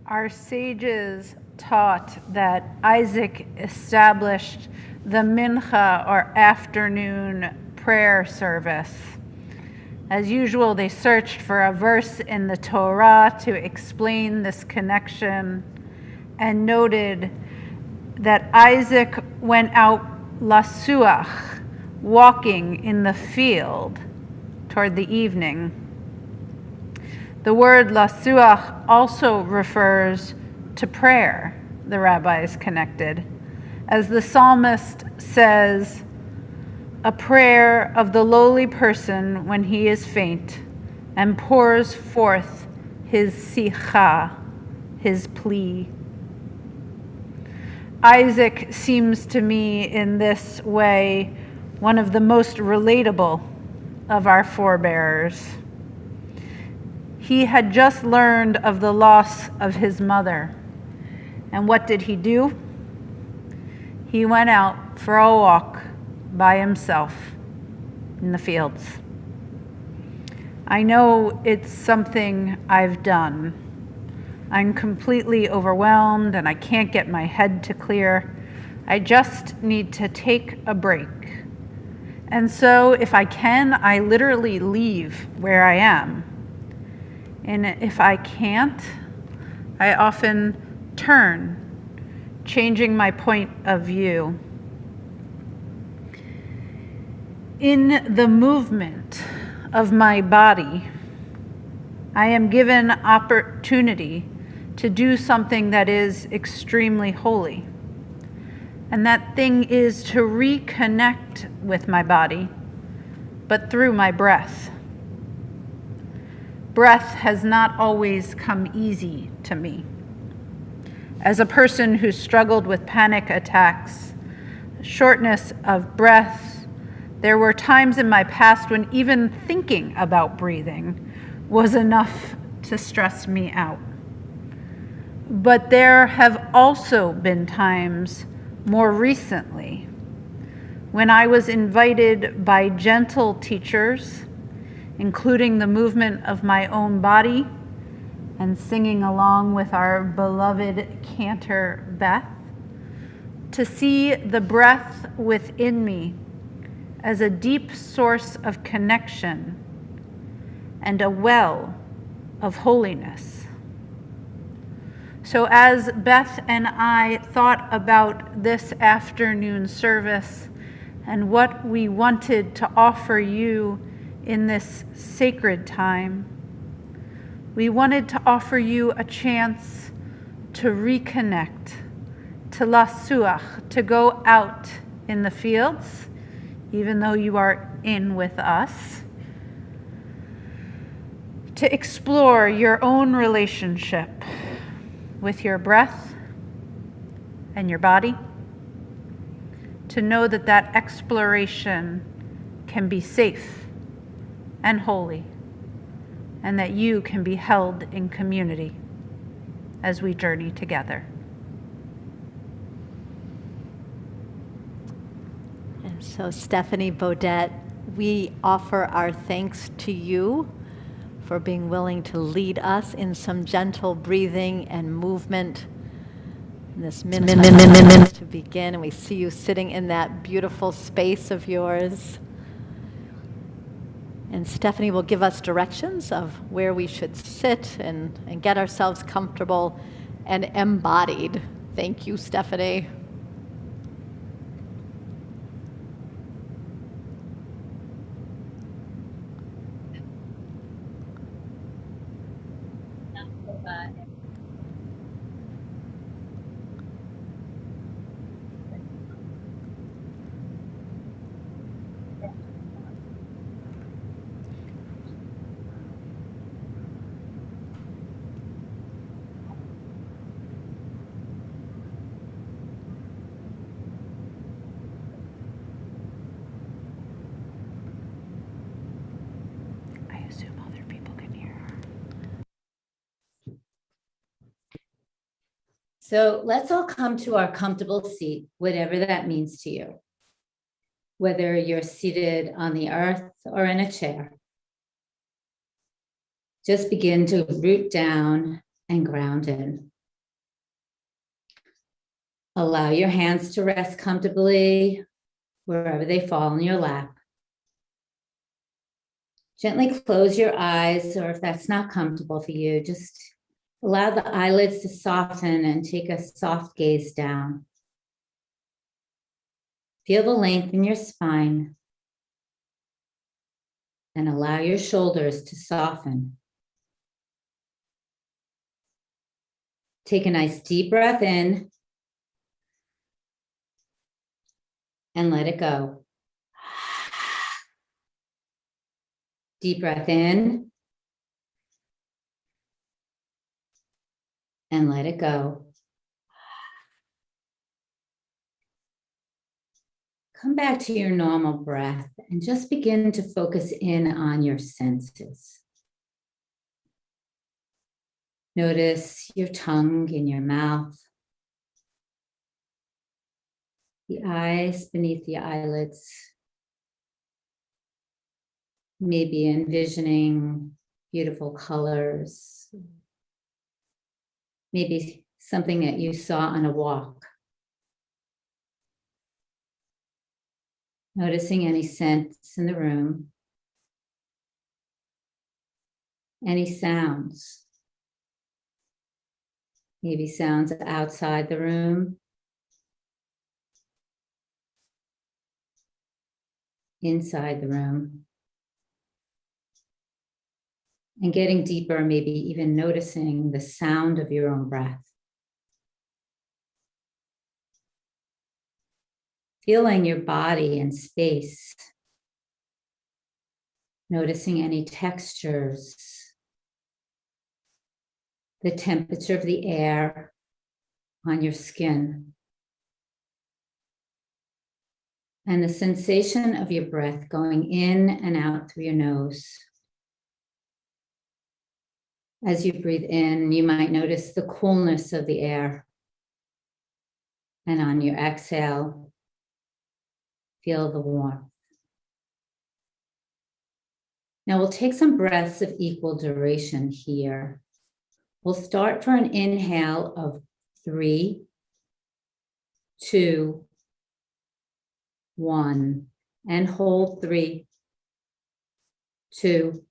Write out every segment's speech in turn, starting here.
Our sages taught that Isaac established the Mincha, or afternoon prayer service. As usual, they searched for a verse in the Torah to explain this connection and noted that Isaac went out lasuach, walking in the field toward the evening. The word lasuach also refers to prayer, the rabbis connected, as the psalmist says, a prayer of the lowly person when he is faint and pours forth his sicha, his plea. Isaac seems to me in this way one of the most relatable of our forebears. He had just learned of the loss of his mother. And what did he do? He went out for a walk by himself in the fields. I know it's something I've done. I'm completely overwhelmed and I can't get my head to clear. I just need to take a break. And so if I can, I literally leave where I am. And if I can't, I often turn, changing my point of view. In the movement of my body, I am given opportunity to do something that is extremely holy. And that thing is to reconnect with my body, but through my breath. Breath has not always come easy to me. As a person who struggled with panic attacks, shortness of breath, there were times in my past when even thinking about breathing was enough to stress me out. But there have also been times more recently when I was invited by gentle teachers, including the movement of my own body and singing along with our beloved cantor Beth, to see the breath within me as a deep source of connection and a well of holiness. So as Beth and I thought about this afternoon service and what we wanted to offer you in this sacred time, we wanted to offer you a chance to reconnect, to lasuach, to go out in the fields, even though you are in with us, to explore your own relationship with your breath and your body, to know that that exploration can be safe and holy, and that you can be held in community as we journey together. And so, Stephanie Beaudet, we offer our thanks to you for being willing to lead us in some gentle breathing and movement in this minute to begin. And we see you sitting in that beautiful space of yours. And Stephanie will give us directions of where we should sit and get ourselves comfortable and embodied. Thank you, Stephanie. So let's all come to our comfortable seat, whatever that means to you. Whether you're seated on the earth or in a chair. Just begin to root down and ground in. Allow your hands to rest comfortably wherever they fall in your lap. Gently close your eyes, or if that's not comfortable for you, just allow the eyelids to soften and take a soft gaze down. Feel the length in your spine and allow your shoulders to soften. Take a nice deep breath in and let it go. Deep breath in and let it go. Come back to your normal breath and just begin to focus in on your senses. Notice your tongue in your mouth, the eyes beneath the eyelids. Maybe envisioning beautiful colors, maybe something that you saw on a walk. Noticing any scents in the room, any sounds, maybe sounds outside the room, inside the room. And getting deeper, maybe even noticing the sound of your own breath. Feeling your body and space. Noticing any textures. The temperature of the air on your skin. And the sensation of your breath going in and out through your nose. As you breathe in, you might notice the coolness of the air. And on your exhale, feel the warmth. Now we'll take some breaths of equal duration here. We'll start for an inhale of 3, 2, 1, and hold 3, 2,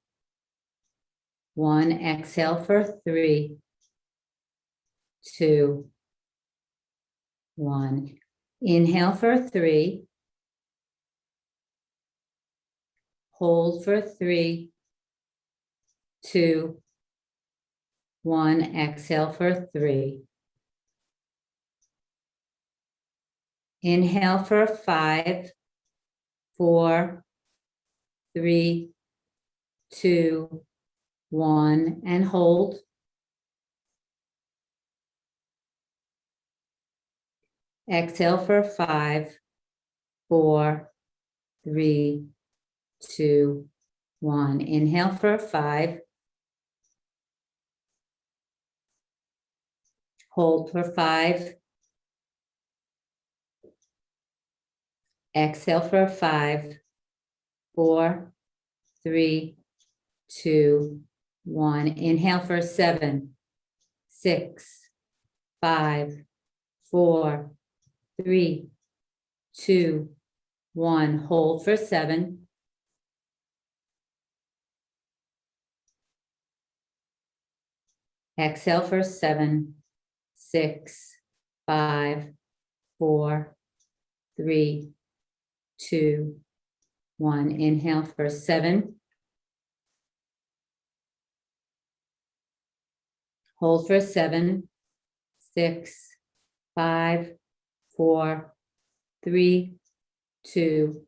1. Exhale for 3, 2, 1. Inhale for 3. Hold for 3, 2, 1. Exhale for 3. Inhale for 5, 4, 3, 2, 1, and hold. Exhale for 5, 4, 3, 2, 1. Inhale for 5. Hold for 5. Exhale for 5, 4, 3, 2, 1. Inhale for 7, 6, 5, 4, 3, 2, 1. Hold for 7. Exhale for 7, 6, 5, 4, 3, 2, 1. Inhale for 7. Hold for 7, 6, 5, 4, 3, 2,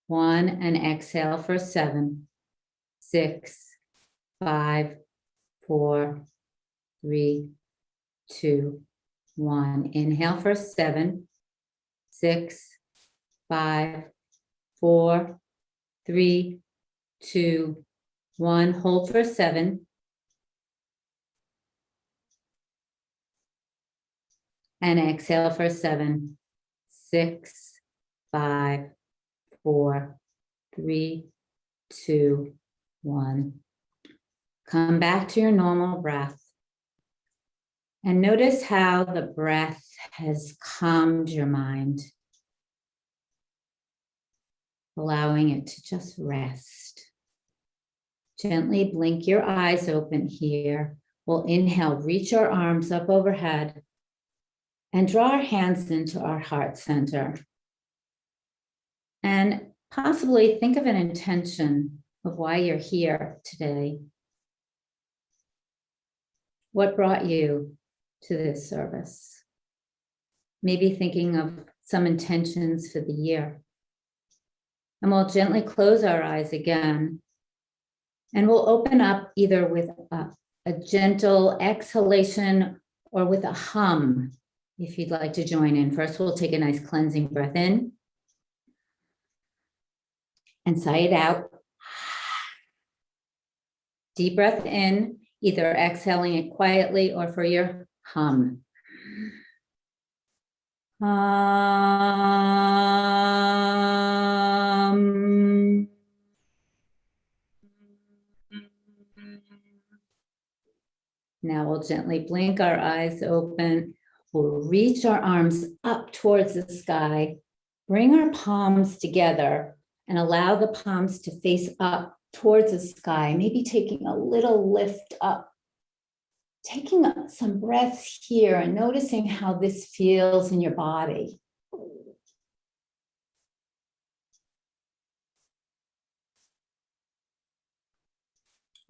1. And exhale for 7, 6, 5, 4, 3, 2, 1. Inhale for 7, 6, 5, 4, 3, 2, 1. Hold for 7. And exhale for 7, 6, 5, 4, 3, 2, 1. Come back to your normal breath. And notice how the breath has calmed your mind, allowing it to just rest. Gently blink your eyes open here. We'll inhale, reach our arms up overhead, and draw our hands into our heart center. And possibly think of an intention of why you're here today. What brought you to this service? Maybe thinking of some intentions for the year. And we'll gently close our eyes again. And we'll open up either with a gentle exhalation or with a hum, if you'd like to join in. First, we'll take a nice cleansing breath in and sigh it out. Deep breath in, either exhaling it quietly or for your hum. Now we'll gently blink our eyes open. We'll reach our arms up towards the sky, bring our palms together, and allow the palms to face up towards the sky, maybe taking a little lift up. Taking some breaths here and noticing how this feels in your body.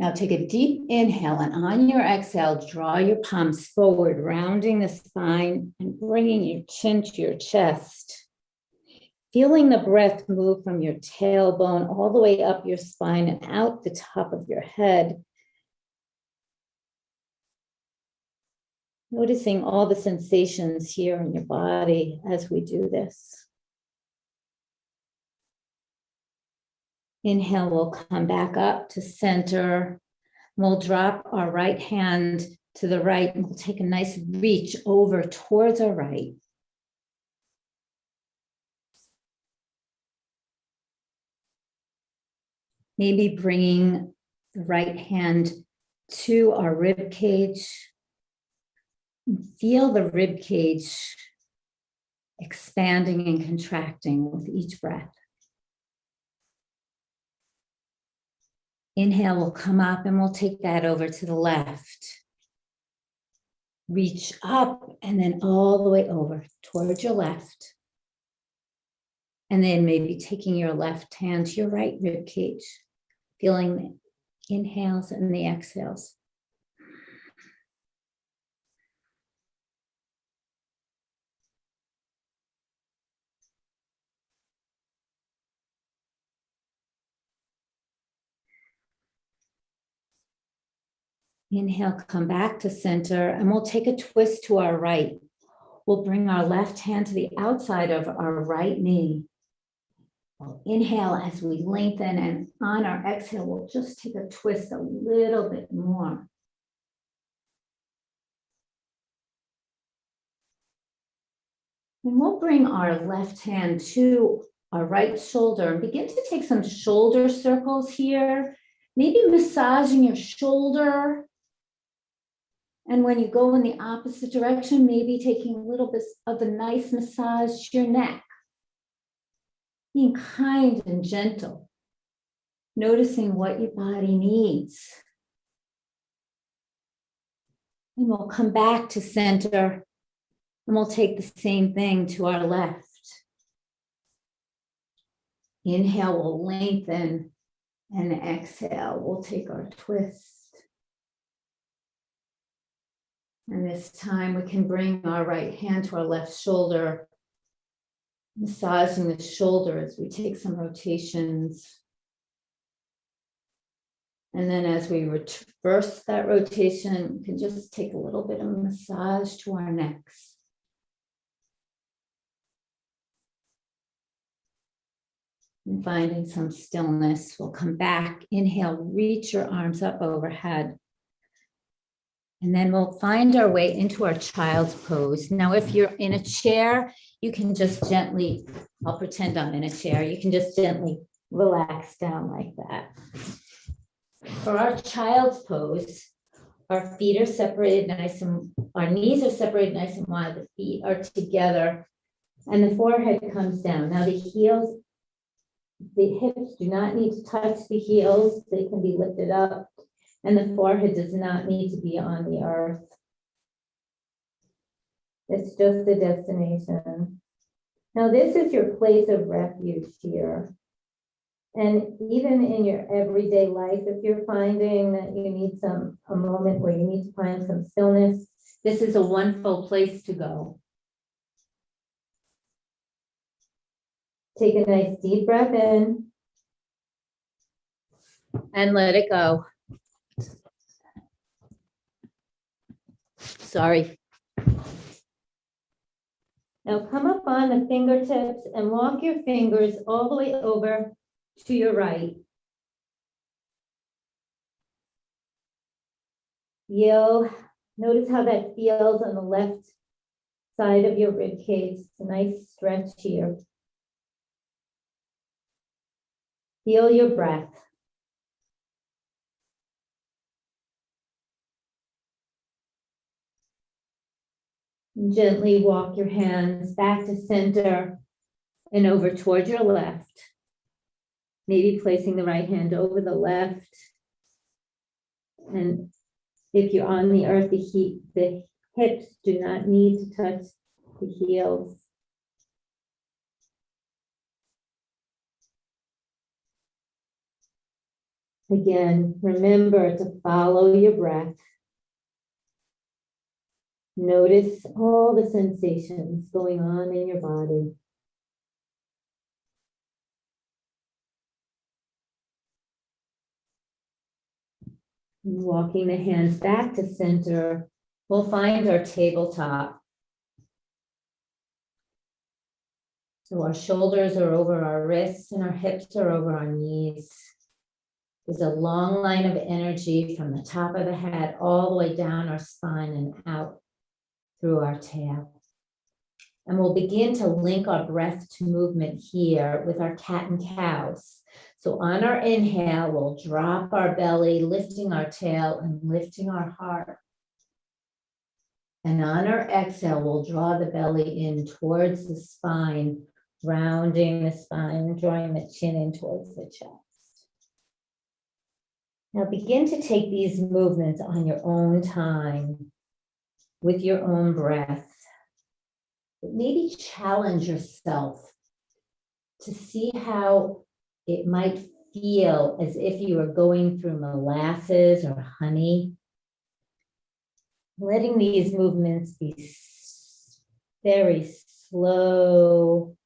Now take a deep inhale, and on your exhale, draw your palms forward, rounding the spine and bringing your chin to your chest. Feeling the breath move from your tailbone all the way up your spine and out the top of your head. Noticing all the sensations here in your body as we do this. Inhale, we'll come back up to center. We'll drop our right hand to the right, and we'll take a nice reach over towards our right. Maybe bringing the right hand to our rib cage. Feel the rib cage expanding and contracting with each breath. Inhale, we'll come up and we'll take that over to the left. Reach up and then all the way over towards your left. And then maybe taking your left hand to your right rib cage, feeling the inhales and the exhales. Inhale, come back to center, and we'll take a twist to our right. We'll bring our left hand to the outside of our right knee. We'll inhale as we lengthen, and on our exhale, we'll just take a twist a little bit more. And we'll bring our left hand to our right shoulder and begin to take some shoulder circles here, maybe massaging your shoulder. And when you go in the opposite direction, maybe taking a little bit of a nice massage to your neck. Being kind and gentle. Noticing what your body needs. And we'll come back to center. And we'll take the same thing to our left. Inhale, we'll lengthen. And exhale, we'll take our twist. And this time we can bring our right hand to our left shoulder, massaging the shoulder as we take some rotations. And then as we reverse that rotation, we can just take a little bit of massage to our necks. And finding some stillness, we'll come back. Inhale, reach your arms up overhead. And then we'll find our way into our child's pose. Now, if you're in a chair, you can just gently, I'll pretend I'm in a chair, you can just gently relax down like that. For our child's pose, Our feet are separated nice and, our knees are separated nice and wide. The feet are together and the forehead comes down. Now the heels, the hips do not need to touch the heels. They can be lifted up and the forehead does not need to be on the earth. It's just a destination. Now this is your place of refuge here. And even in your everyday life, if you're finding that you need a moment where you need to find some stillness, this is a wonderful place to go. Take a nice deep breath in and let it go. Sorry. Now come up on the fingertips and walk your fingers all the way over to your right. Notice how that feels on the left side of your rib cage. It's a nice stretch here. Feel your breath. Gently walk your hands back to center and over towards your left. Maybe placing the right hand over the left. And if you're on the earth, the hips do not need to touch the heels. Again, remember to follow your breath. Notice all the sensations going on in your body. And walking the hands back to center, we'll find our tabletop. So our shoulders are over our wrists and our hips are over our knees. There's a long line of energy from the top of the head all the way down our spine and out through our tail. And we'll begin to link our breath to movement here with our cat and cows. So on our inhale, we'll drop our belly, lifting our tail and lifting our heart. And on our exhale, we'll draw the belly in towards the spine, rounding the spine, drawing the chin in towards the chest. Now begin to take these movements on your own time, with your own breath. But maybe challenge yourself to see how it might feel as if you were going through molasses or honey. Letting these movements be very slow.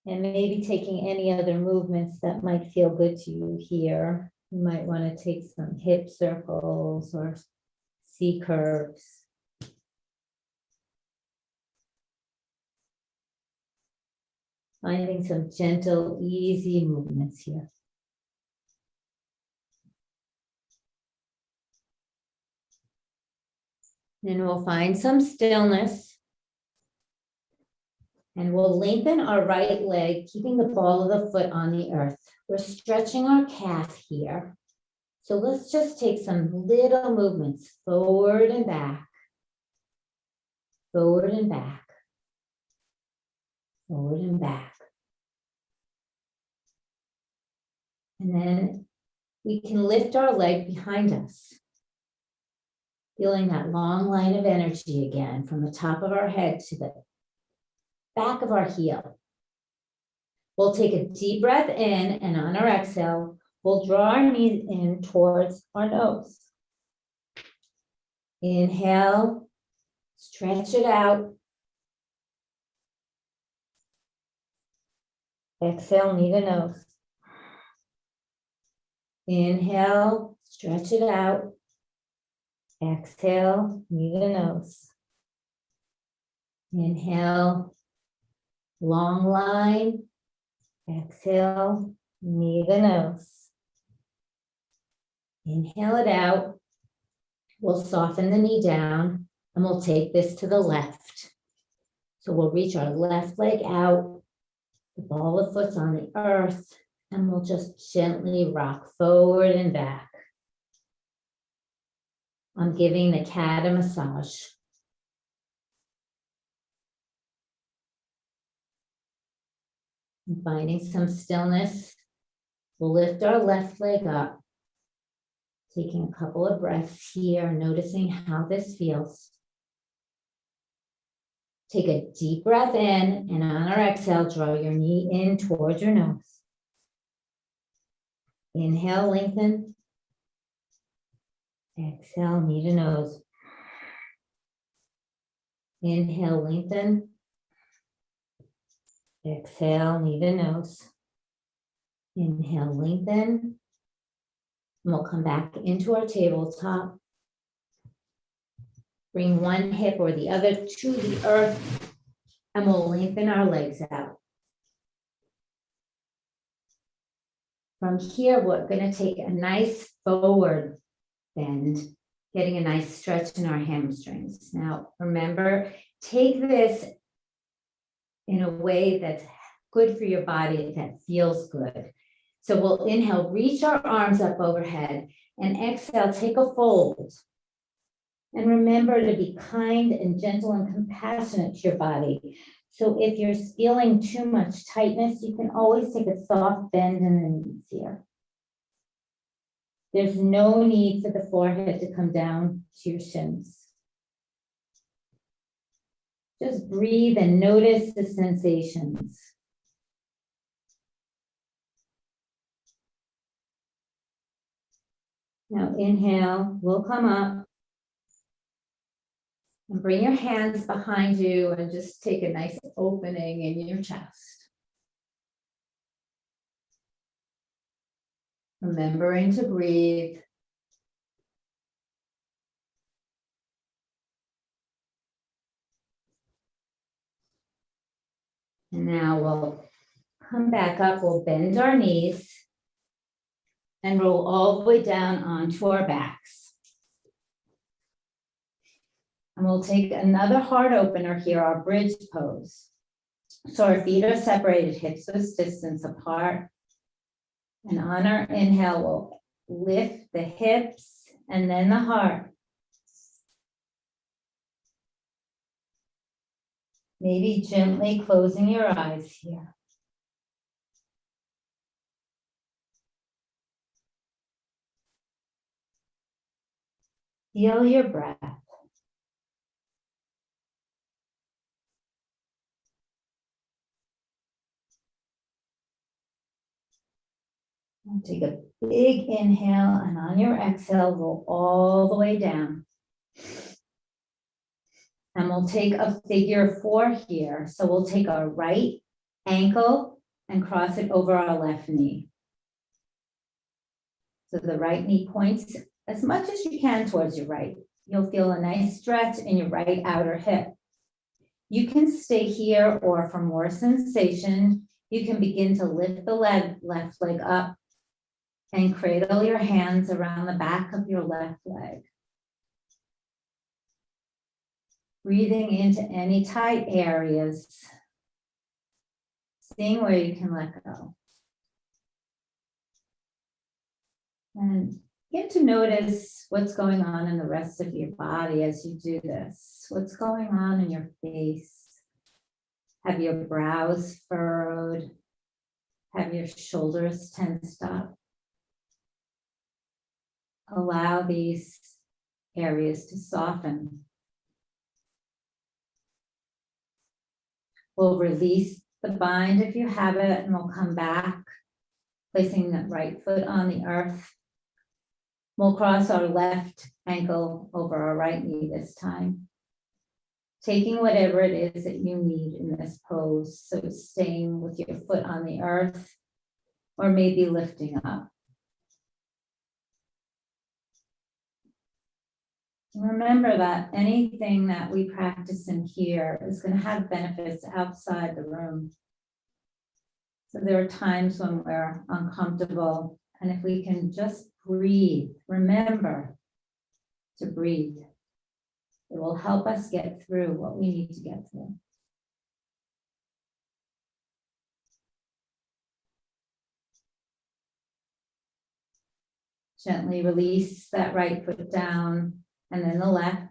And maybe taking any other movements that might feel good to you here. You might want to take some hip circles or C curves. Finding some gentle, easy movements here. And we'll find some stillness. And we'll lengthen our right leg, keeping the ball of the foot on the earth. We're stretching our calf here. So let's just take some little movements forward and back, forward and back, forward and back. And then we can lift our leg behind us, feeling that long line of energy again from the top of our head to the back of our heel. We'll take a deep breath in, and on our exhale, we'll draw our knees in towards our nose. Inhale, stretch it out. Exhale, knee to nose. Inhale, stretch it out. Exhale, knee to nose. Inhale, long line. Exhale, knee to nose. Inhale it out. We'll soften the knee down and we'll take this to the left. So we'll reach our left leg out, the ball of foot's on the earth, and we'll just gently rock forward and back. I'm giving the cat a massage. And finding some stillness, we'll lift our left leg up, taking a couple of breaths here, noticing how this feels. Take a deep breath in, and on our exhale, draw your knee in towards your nose. Inhale, lengthen. Exhale, knee to nose. Inhale, lengthen. Exhale, knee to nose. Inhale, lengthen. And we'll come back into our tabletop. Bring one hip or the other to the earth, and we'll lengthen our legs out. From here, we're going to take a nice forward bend, getting a nice stretch in our hamstrings. Now, remember, take this in a way that's good for your body, that feels good. So we'll inhale, reach our arms up overhead, and exhale, take a fold. And remember to be kind and gentle and compassionate to your body. So if you're feeling too much tightness, you can always take a soft bend in the knees here. There's no need for the forehead to come down to your shins. Just breathe and notice the sensations. Now inhale, we'll come up. And bring your hands behind you and just take a nice opening in your chest. Remembering to breathe. And now we'll come back up, we'll bend our knees and roll all the way down onto our backs. And we'll take another heart opener here, our bridge pose. So our feet are separated, hips this distance apart. And on our inhale, we'll lift the hips and then the heart. Maybe gently closing your eyes here. Feel your breath. And take a big inhale, and on your exhale, roll all the way down. And we'll take a figure 4 here. So we'll take our right ankle and cross it over our left knee. So the right knee points as much as you can towards your right. You'll feel a nice stretch in your right outer hip. You can stay here, or for more sensation, you can begin to lift the left leg up and cradle your hands around the back of your left leg. Breathing into any tight areas, seeing where you can let go. And get to notice what's going on in the rest of your body as you do this. What's going on in your face? Have your brows furrowed? Have your shoulders tensed up? Allow these areas to soften. We'll release the bind if you have it, and we'll come back, placing the right foot on the earth. We'll cross our left ankle over our right knee this time, taking whatever it is that you need in this pose. So staying with your foot on the earth, or maybe lifting up. Remember that anything that we practice in here is going to have benefits outside the room. So there are times when we're uncomfortable, and if we can just breathe, remember to breathe, it will help us get through what we need to get through. Gently release that right foot down and then the left.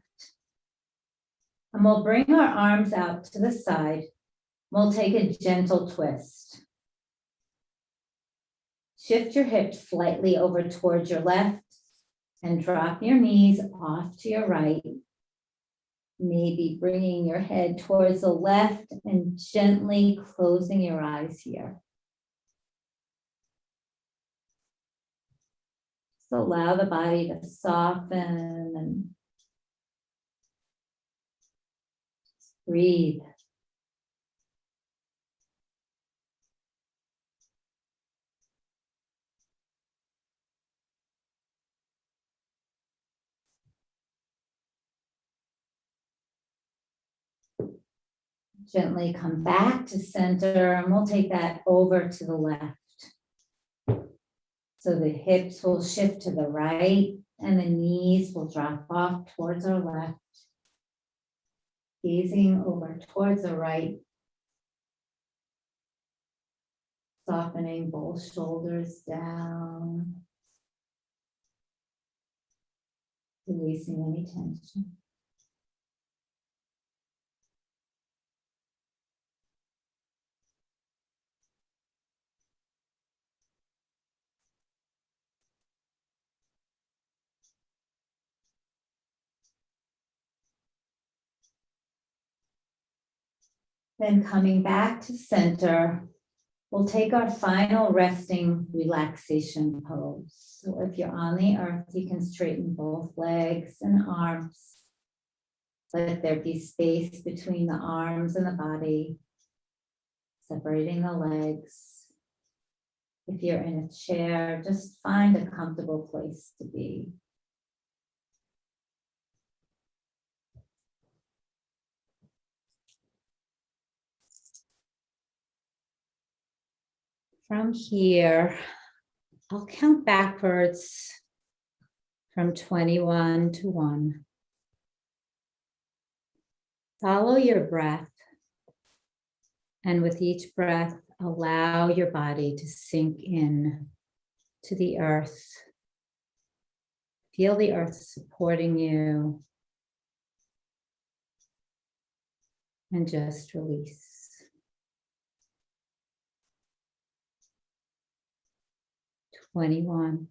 And we'll bring our arms out to the side. We'll take a gentle twist. Shift your hips slightly over towards your left and drop your knees off to your right. Maybe bringing your head towards the left and gently closing your eyes here. Just allow the body to soften and breathe. Gently come back to center, and we'll take that over to the left. So the hips will shift to the right and the knees will drop off towards our left. Gazing over towards the right. Softening both shoulders down. Releasing any tension. Then coming back to center, we'll take our final resting relaxation pose. So if you're on the earth, you can straighten both legs and arms. Let there be space between the arms and the body, separating the legs. If you're in a chair, just find a comfortable place to be. From here, I'll count backwards from 21 to 1. Follow your breath, and with each breath, allow your body to sink in to the earth. Feel the earth supporting you, and just release. 21.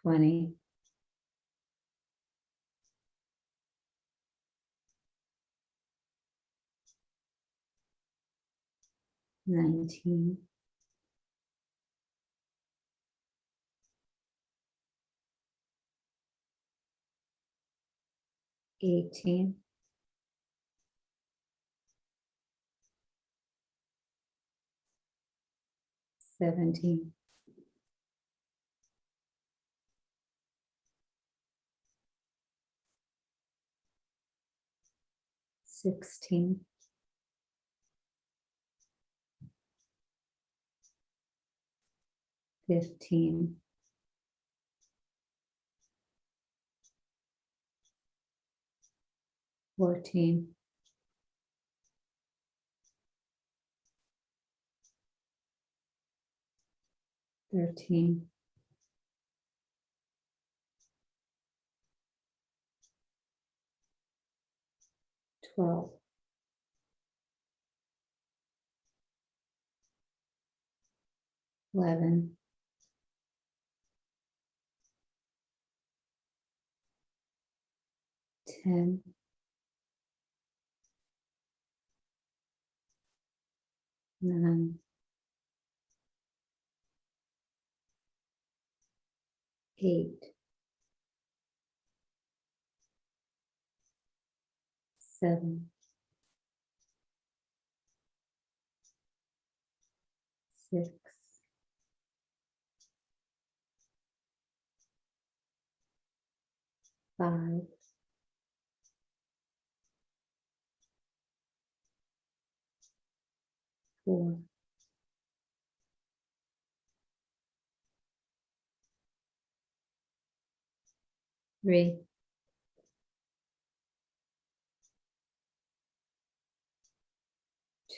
20. 19. 18. 17. 16. 15. 14. 13. 12. 11. 10. 9. 8. 7. 6. 5. 4. 3.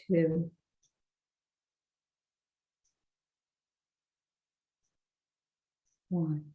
2, 1.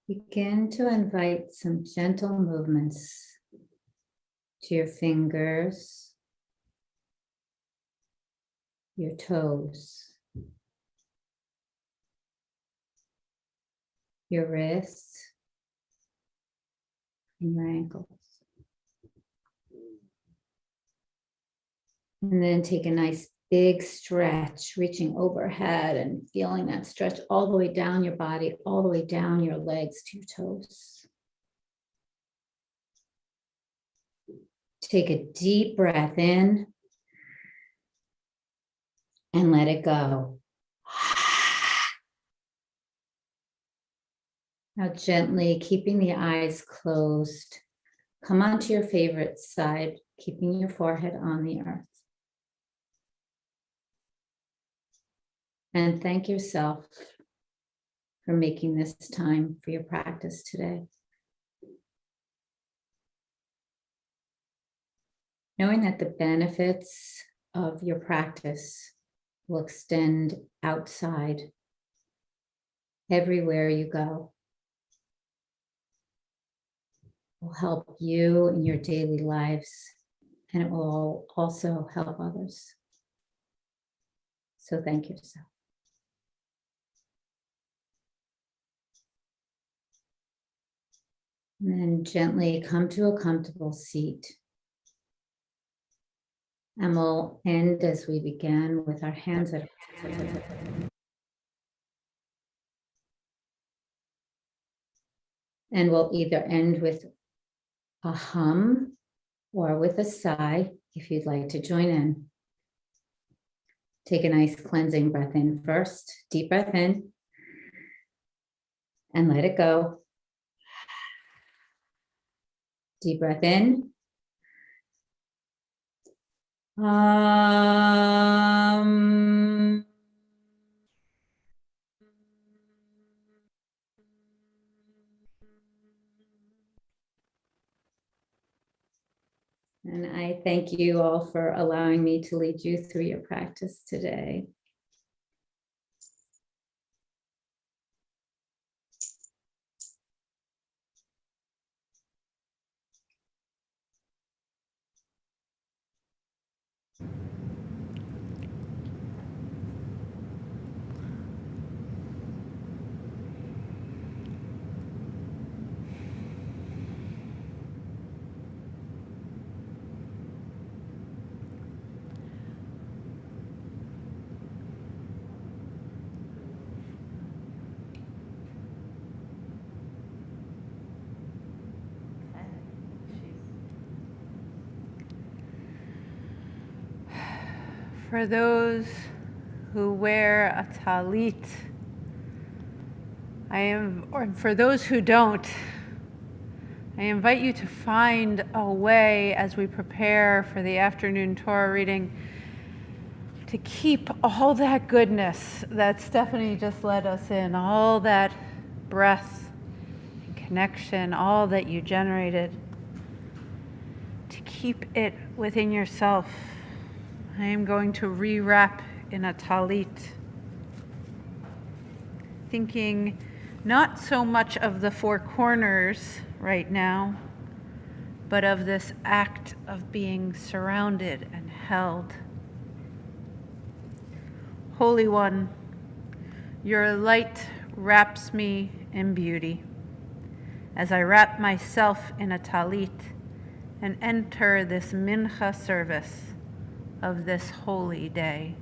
Begin to invite some gentle movements to your fingers, your toes, your wrists, and your ankles. And then take a nice big stretch, reaching overhead and feeling that stretch all the way down your body, all the way down your legs to your toes. Take a deep breath in and let it go. Now gently, keeping the eyes closed, come onto your favorite side, keeping your forehead on the earth. And thank yourself for making this time for your practice today. Knowing that the benefits of your practice will extend outside everywhere you go. Will help you in your daily lives, and it will also help others. So thank yourself. And then gently come to a comfortable seat. And we'll end as we began with our hands at and we'll either end with a hum or with a sigh if you'd like to join in. Take a nice cleansing breath in first. Deep breath in and let it go. Deep breath in. And I thank you all for allowing me to lead you through your practice today. For those who wear a talit, or for those who don't, I invite you to find a way as we prepare for the afternoon Torah reading to keep all that goodness that Stephanie just led us in, all that breath and connection, all that you generated, to keep it within yourself. I am going to rewrap in a talit, thinking not so much of the four corners right now, but of this act of being surrounded and held. Holy One, your light wraps me in beauty as I wrap myself in a talit and enter this mincha service of this holy day.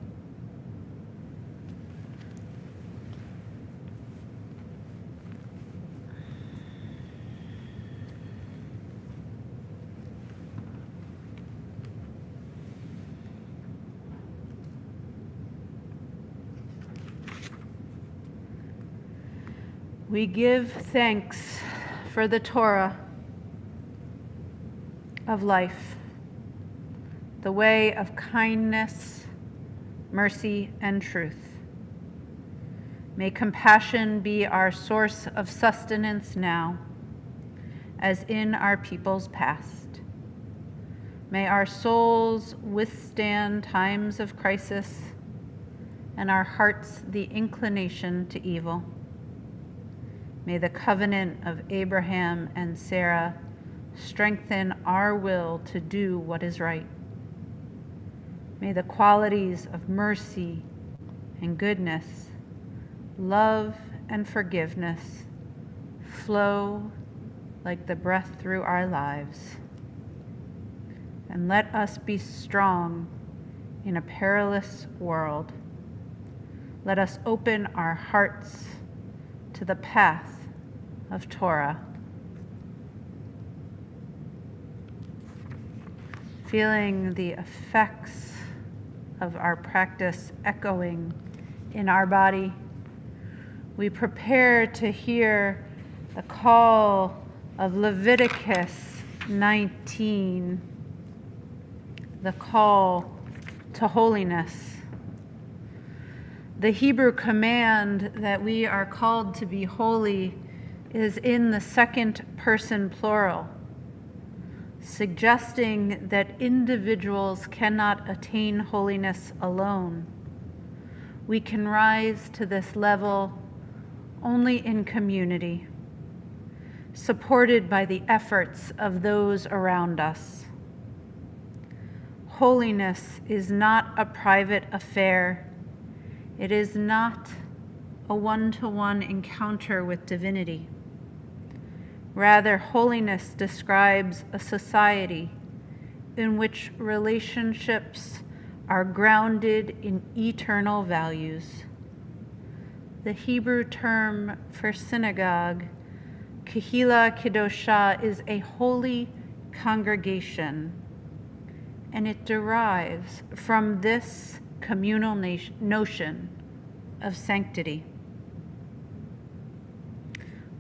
We give thanks for the Torah of life, the way of kindness, mercy, and truth. May compassion be our source of sustenance now, as in our people's past. May our souls withstand times of crisis, and our hearts the inclination to evil. May the covenant of Abraham and Sarah strengthen our will to do what is right. May the qualities of mercy and goodness, love and forgiveness flow like the breath through our lives. And let us be strong in a perilous world. Let us open our hearts to the path of Torah. Feeling the effects of our practice echoing in our body, we prepare to hear the call of Leviticus 19, the call to holiness. The Hebrew command that we are called to be holy is in the second person plural, suggesting that individuals cannot attain holiness alone. We can rise to this level only in community, supported by the efforts of those around us. Holiness is not a private affair. It is not a one-to-one encounter with divinity. Rather, holiness describes a society in which relationships are grounded in eternal values. The Hebrew term for synagogue, Kehila Kedosha, is a holy congregation, and it derives from this communal notion of sanctity.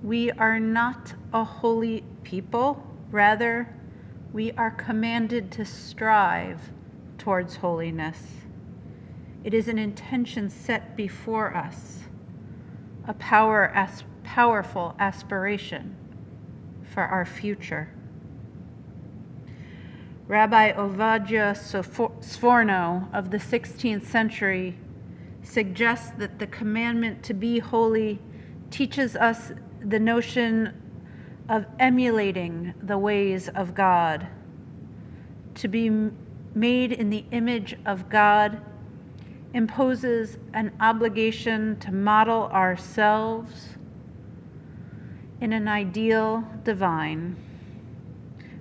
We are not a holy people. Rather, we are commanded to strive towards holiness. It is an intention set before us, a powerful aspiration for our future. Rabbi Ovadia Sforno of the 16th century suggests that the commandment to be holy teaches us the notion of emulating the ways of God. To be made in the image of God imposes an obligation to model ourselves in an ideal divine.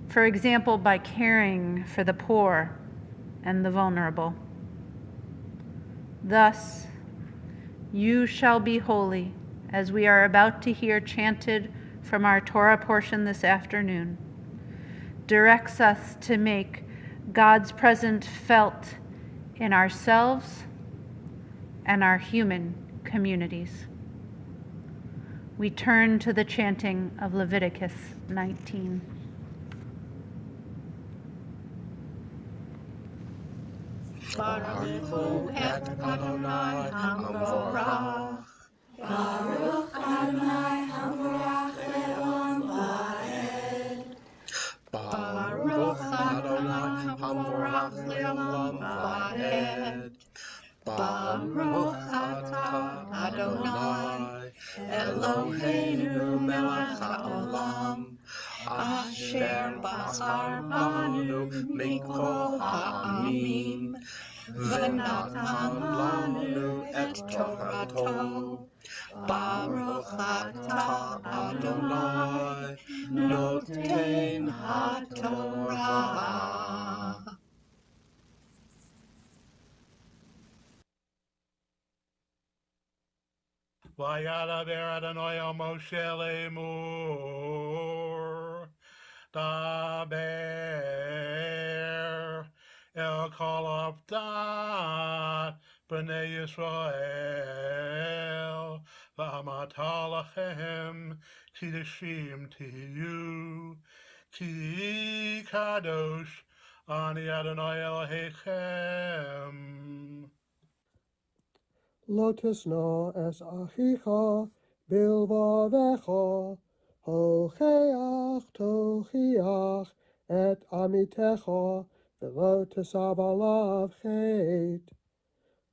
For example, by caring for the poor and the vulnerable. Thus, you shall be holy, as we are about to hear chanted from our Torah portion this afternoon, directs us to make God's presence felt in ourselves and our human communities. We turn to the chanting of Leviticus 19. Baruch hu et Adonai Hamvorach. Baruch Adonai Hamvorach Le'olam Va'ed. Baruch Adonai Hamvorach Le'olam Va'ed. Baruch atah Adonai Eloheinu melech haolam asher basar banu mikol ha'amim v'natan lanu et Torato. Baruch atah Adonai noten haTorah. Vayadaber Adonai al Moshe lemur, daber el kol avdat b'nei Yisrael, v'amata lachem kiddishim tiyu, ki kadosh ani Adonai Elohechem. Lo tisno es achicha bilvavecha, hocheach tochiach et amitecha, v'lo tesav alav chet.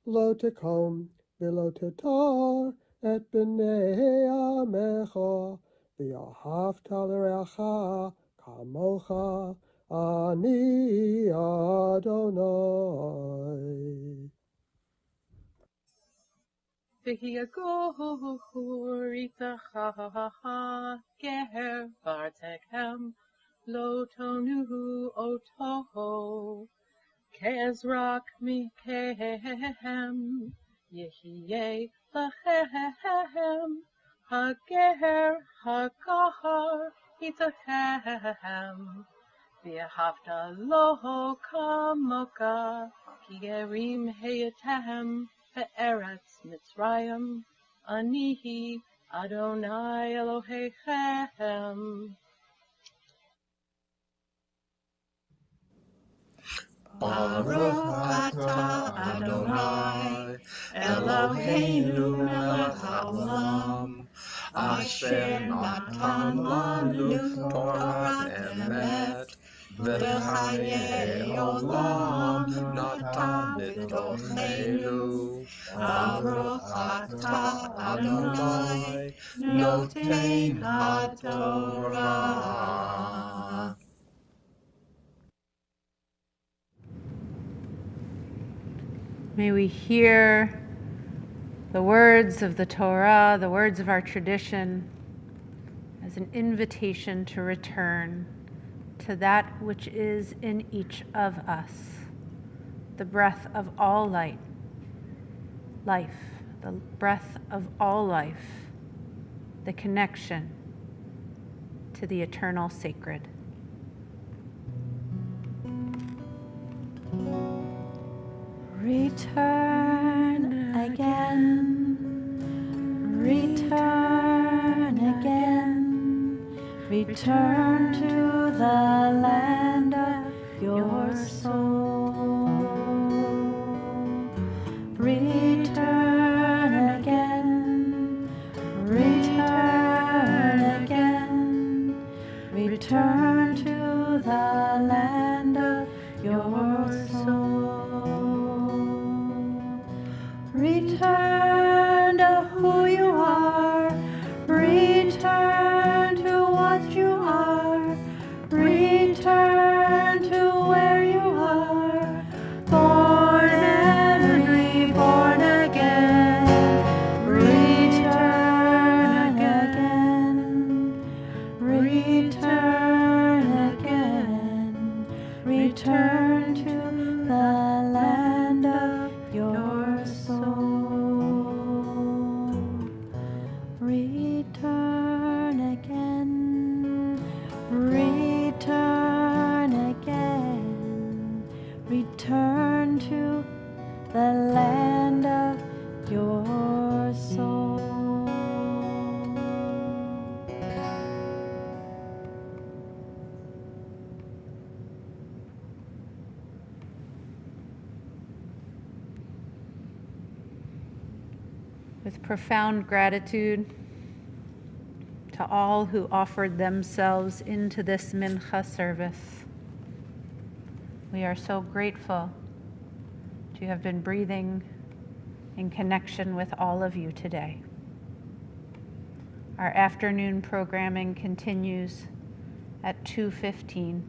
Lo tekom v'lo tetar et b'nei amecha, v'yahavta l'reacha kamocha, ani Adonai. V'hiagor itacha ger bartechem lo tonu oto kezrak mikehem yehye lachem hager hagahar itachem v'ahavta lo kamoka ki gerim heyatem Ve'eretz Mitzrayim, Anihi Adonai Elohechem. Baruch atah Adonai Eloheinu melech haolam asher natan lanu Torat emet v'chayei olam natan b'tocheinu. Baruch atah Adonai noten haTorah. May we hear the words of the Torah, the words of our tradition, as an invitation to return to that which is in each of us, the breath of all life, the breath of all life, the connection to the eternal sacred. Return again, return again, return to the land of your soul. Return again, return again, return to the land of your soul. Return to who you are, return to what you are, return to where you are, born and reborn again, return again, return again, return to the land of your soul. Return again, return again, return to with profound gratitude to all who offered themselves into this mincha service. We are so grateful to have been breathing in connection with all of you today. Our afternoon programming continues at 2:15.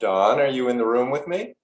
Don, are you in the room with me?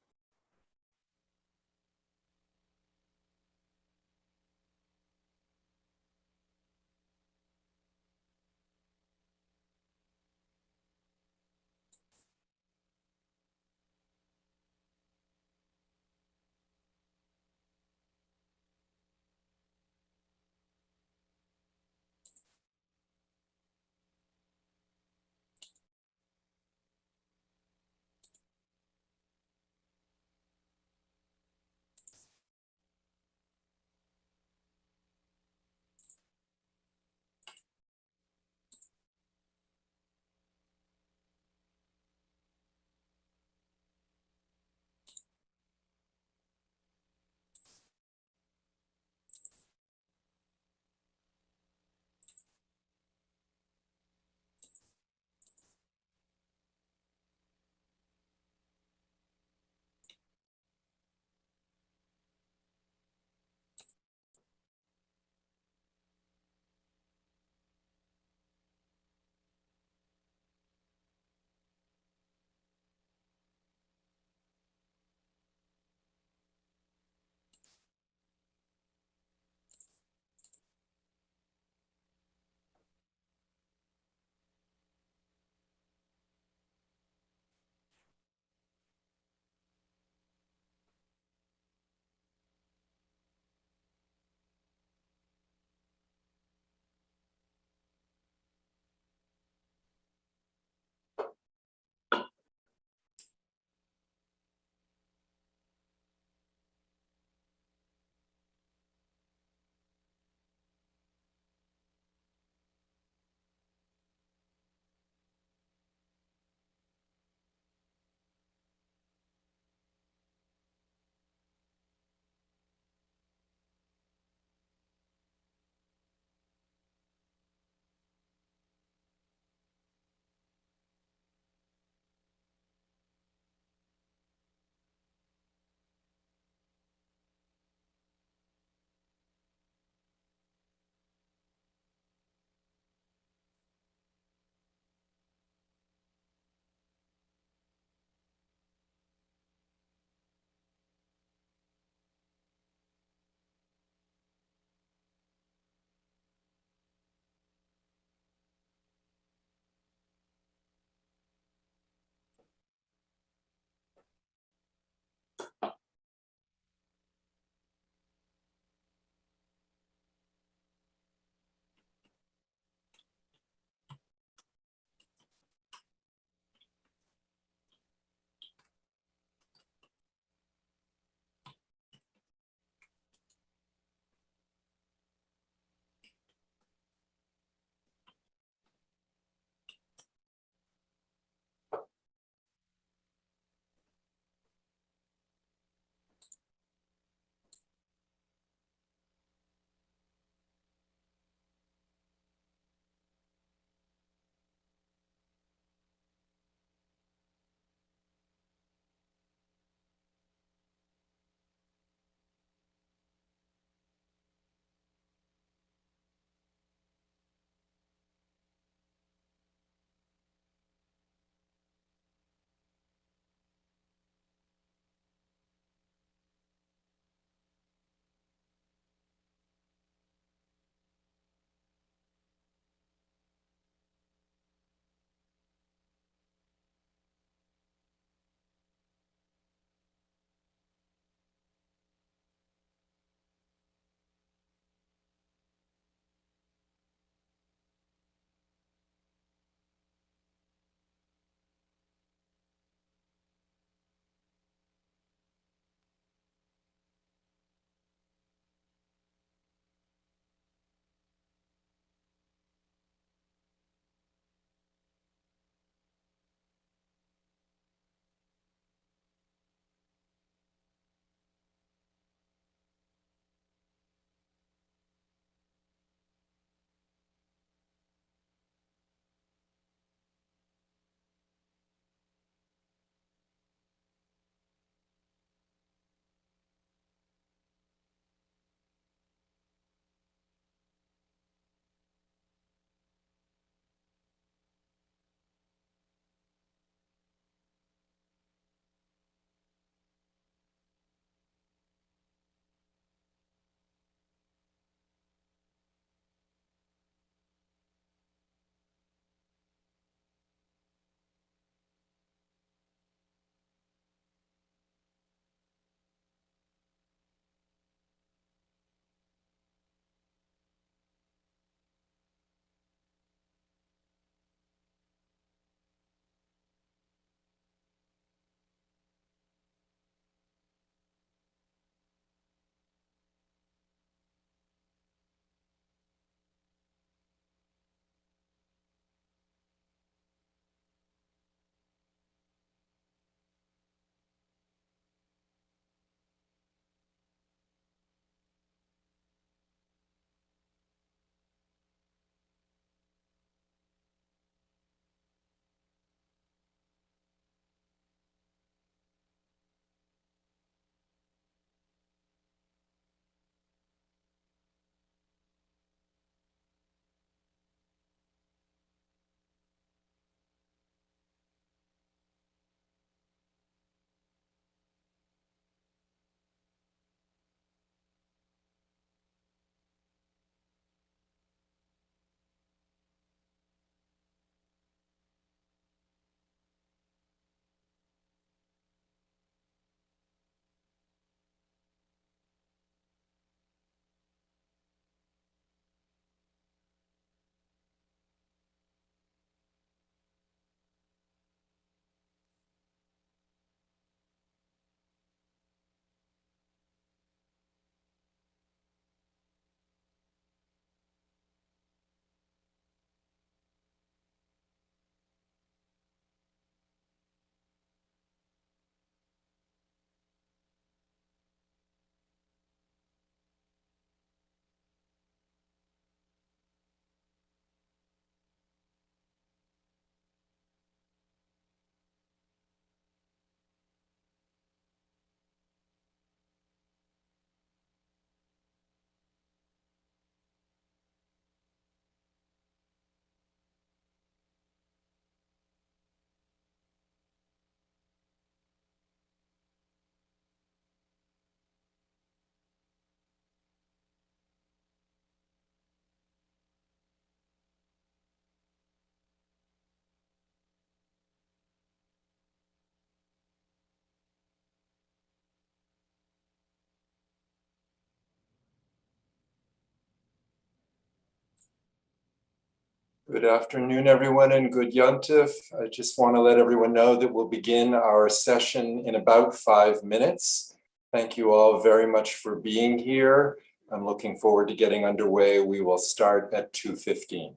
Good afternoon, everyone, and good Yontif. I just want to let everyone know that we'll begin our session in about 5 minutes. Thank you all very much for being here. I'm looking forward to getting underway. We will start at 2:15.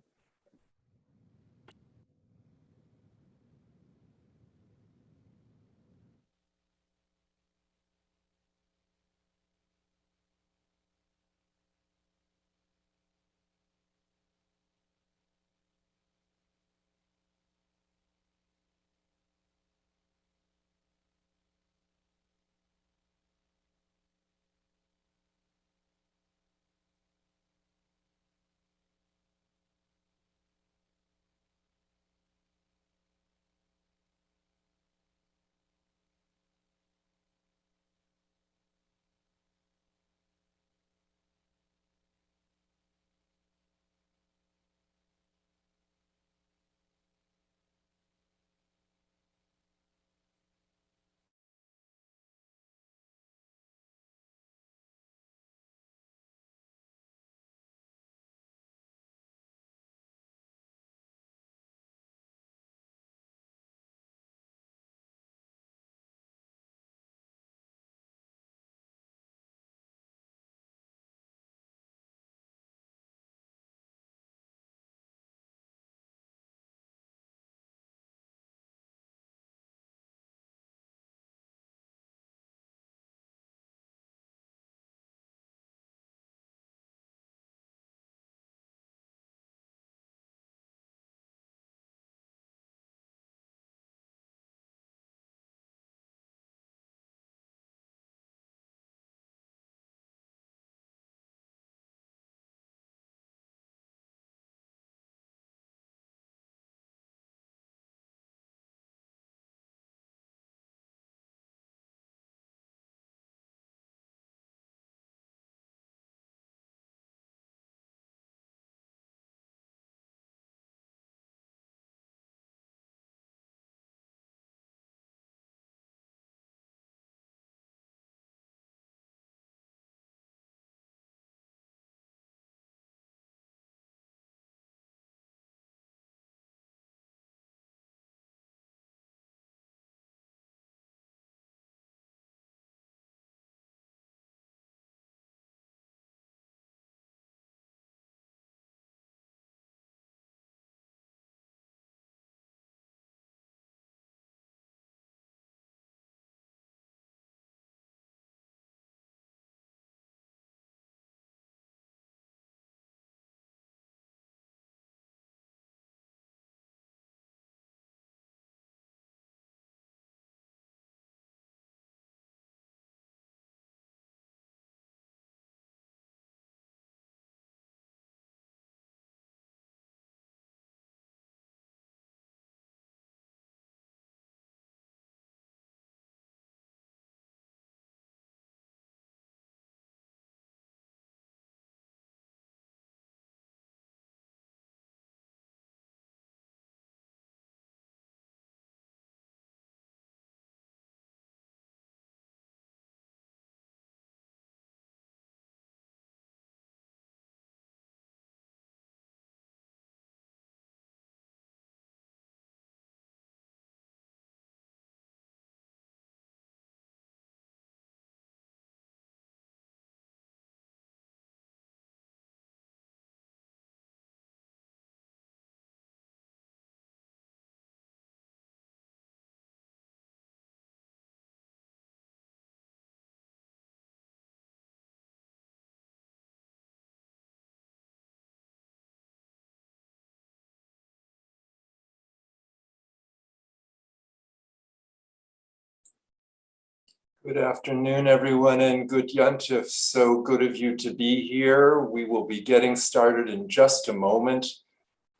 Good afternoon, everyone, and good Yontif. So good of you to be here. We will be getting started in just a moment.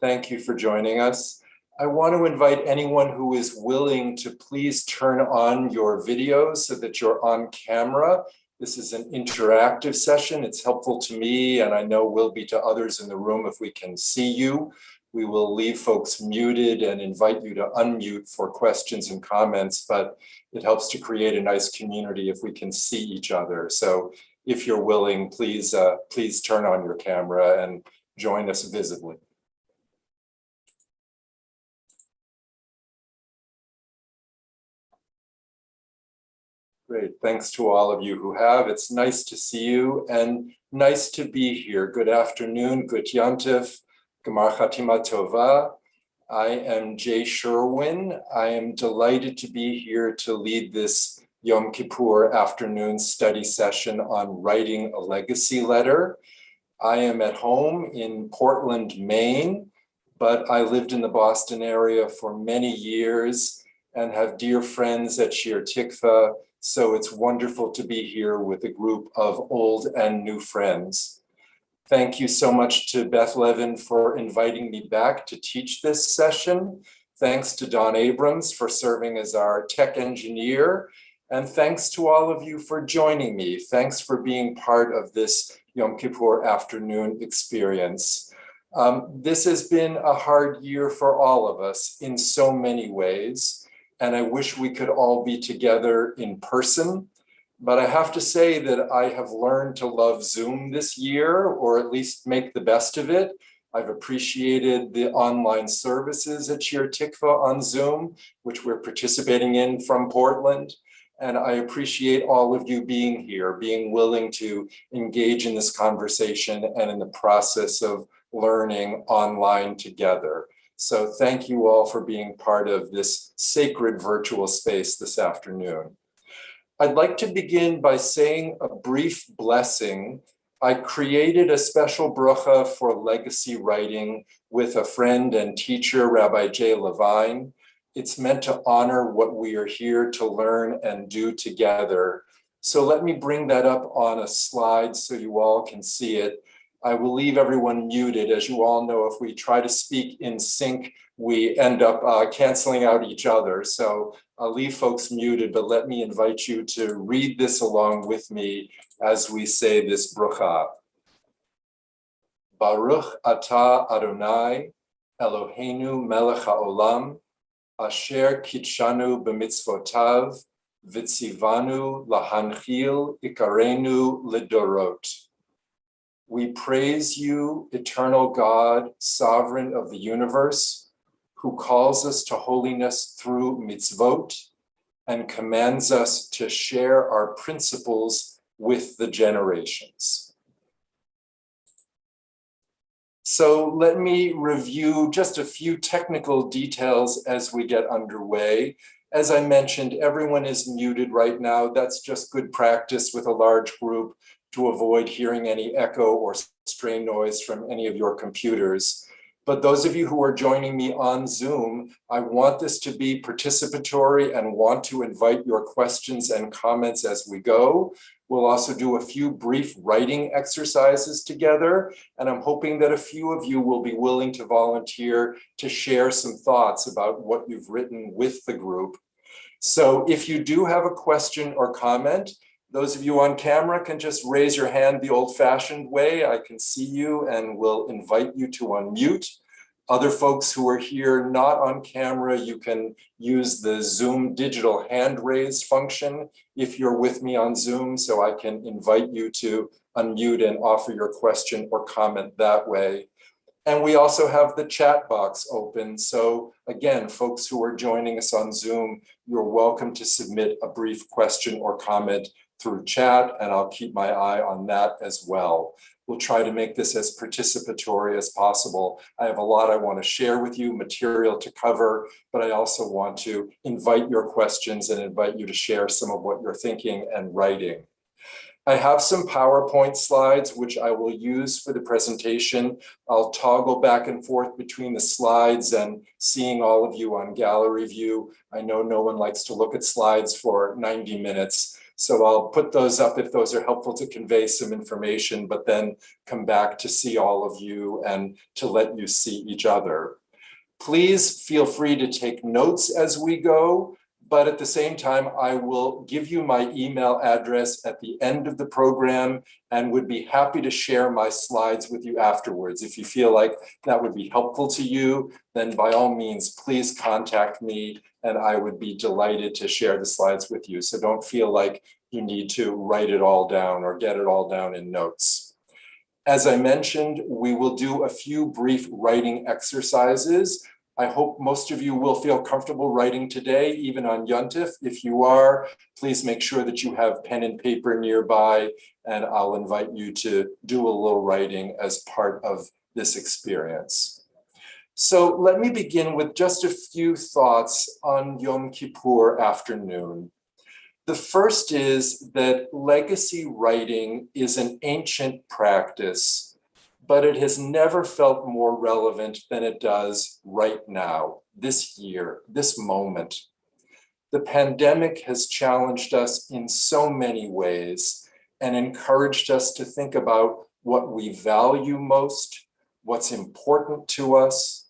Thank you for joining us. I want to invite anyone who is willing to please turn on your videos so that you're on camera. This is an interactive session. It's helpful to me, and I know will be to others in the room if we can see you. We will leave folks muted and invite you to unmute for questions and comments, but it helps to create a nice community if we can see each other. So if you're willing, please turn on your camera and join us visibly. Great. Thanks to all of you who have. It's nice to see you and nice to be here. Good afternoon, good yantif, Gemar Chatima Tova. I am Jay Sherwin. I am delighted to be here to lead this Yom Kippur afternoon study session on writing a legacy letter. I am at home in Portland, Maine, but I lived in the Boston area for many years and have dear friends at Shir Tikvah. So it's wonderful to be here with a group of old and new friends. Thank you so much to Beth Levin for inviting me back to teach this session. Thanks to Don Abrams for serving as our tech engineer. And thanks to all of you for joining me. Thanks for being part of this Yom Kippur afternoon experience. This has been a hard year for all of us in so many ways. And I wish we could all be together in person. But I have to say that I have learned to love Zoom this year, or at least make the best of it. I've appreciated the online services at Shir Tikvah on Zoom, which we're participating in from Portland. And I appreciate all of you being here, being willing to engage in this conversation and in the process of learning online together. So thank you all for being part of this sacred virtual space this afternoon. I'd like to begin by saying a brief blessing. I created a special bracha for legacy writing with a friend and teacher, Rabbi Jay Levine. It's meant to honor what we are here to learn and do together. So let me bring that up on a slide so you all can see it. I will leave everyone muted. As you all know, if we try to speak in sync, we end up canceling out each other. So I'll leave folks muted, but let me invite you to read this along with me as we say this bracha. Baruch atah Adonai, Eloheinu melech haolam, asher kitshanu b'mitzvotav, v'tzivanu lahanchil ikarenu lidorot. We praise you, eternal God, sovereign of the universe, who calls us to holiness through mitzvot and commands us to share our principles with the generations. So let me review just a few technical details as we get underway. As I mentioned, everyone is muted right now. That's just good practice with a large group to avoid hearing any echo or stray noise from any of your computers. But those of you who are joining me on Zoom, I want this to be participatory and want to invite your questions and comments as we go. We'll also do a few brief writing exercises together, and I'm hoping that a few of you will be willing to volunteer to share some thoughts about what you've written with the group. So if you do have a question or comment, those of you on camera can just raise your hand the old-fashioned way. I can see you and will invite you to unmute. Other folks who are here not on camera, you can use the Zoom digital hand raise function if you're with me on Zoom, so I can invite you to unmute and offer your question or comment that way. And we also have the chat box open. So again, folks who are joining us on Zoom, you're welcome to submit a brief question or comment through chat, and I'll keep my eye on that as well. We'll try to make this as participatory as possible. I have a lot I want to share with you, material to cover, but I also want to invite your questions and invite you to share some of what you're thinking and writing. I have some PowerPoint slides, which I will use for the presentation. I'll toggle back and forth between the slides and seeing all of you on gallery view. I know no one likes to look at slides for 90 minutes. So I'll put those up if those are helpful to convey some information, but then come back to see all of you and to let you see each other. Please feel free to take notes as we go, but at the same time, I will give you my email address at the end of the program and would be happy to share my slides with you afterwards. If you feel like that would be helpful to you, then by all means, please contact me and I would be delighted to share the slides with you. So don't feel like you need to write it all down or get it all down in notes. As I mentioned, we will do a few brief writing exercises. I hope most of you will feel comfortable writing today, even on Yontif. If you are, please make sure that you have pen and paper nearby, and I'll invite you to do a little writing as part of this experience. So let me begin with just a few thoughts on Yom Kippur afternoon. The first is that legacy writing is an ancient practice, but it has never felt more relevant than it does right now, this year, this moment. The pandemic has challenged us in so many ways and encouraged us to think about what we value most, what's important to us.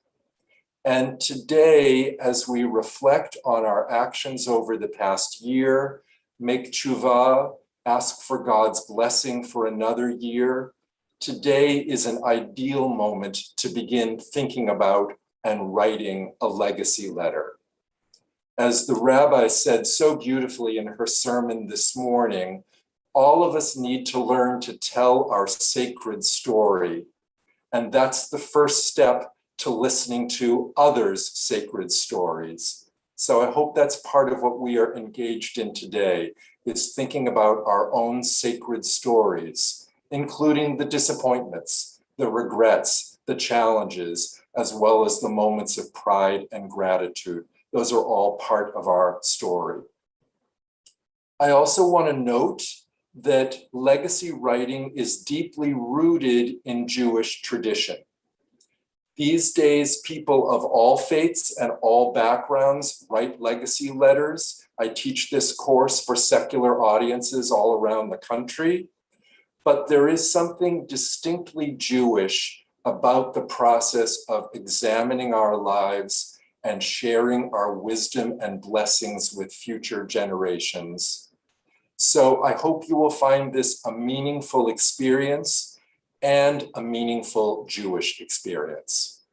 And today, as we reflect on our actions over the past year, make tshuva, ask for God's blessing for another year, today is an ideal moment to begin thinking about and writing a legacy letter. As the rabbi said so beautifully in her sermon this morning, all of us need to learn to tell our sacred story. And that's the first step to listening to others' sacred stories. So I hope that's part of what we are engaged in today, is thinking about our own sacred stories, including the disappointments, the regrets, the challenges, as well as the moments of pride and gratitude. Those are all part of our story. I also want to note that legacy writing is deeply rooted in Jewish tradition. These days, people of all faiths and all backgrounds write legacy letters. I teach this course for secular audiences all around the country, but there is something distinctly Jewish about the process of examining our lives and sharing our wisdom and blessings with future generations. So I hope you will find this a meaningful experience and a meaningful Jewish experience.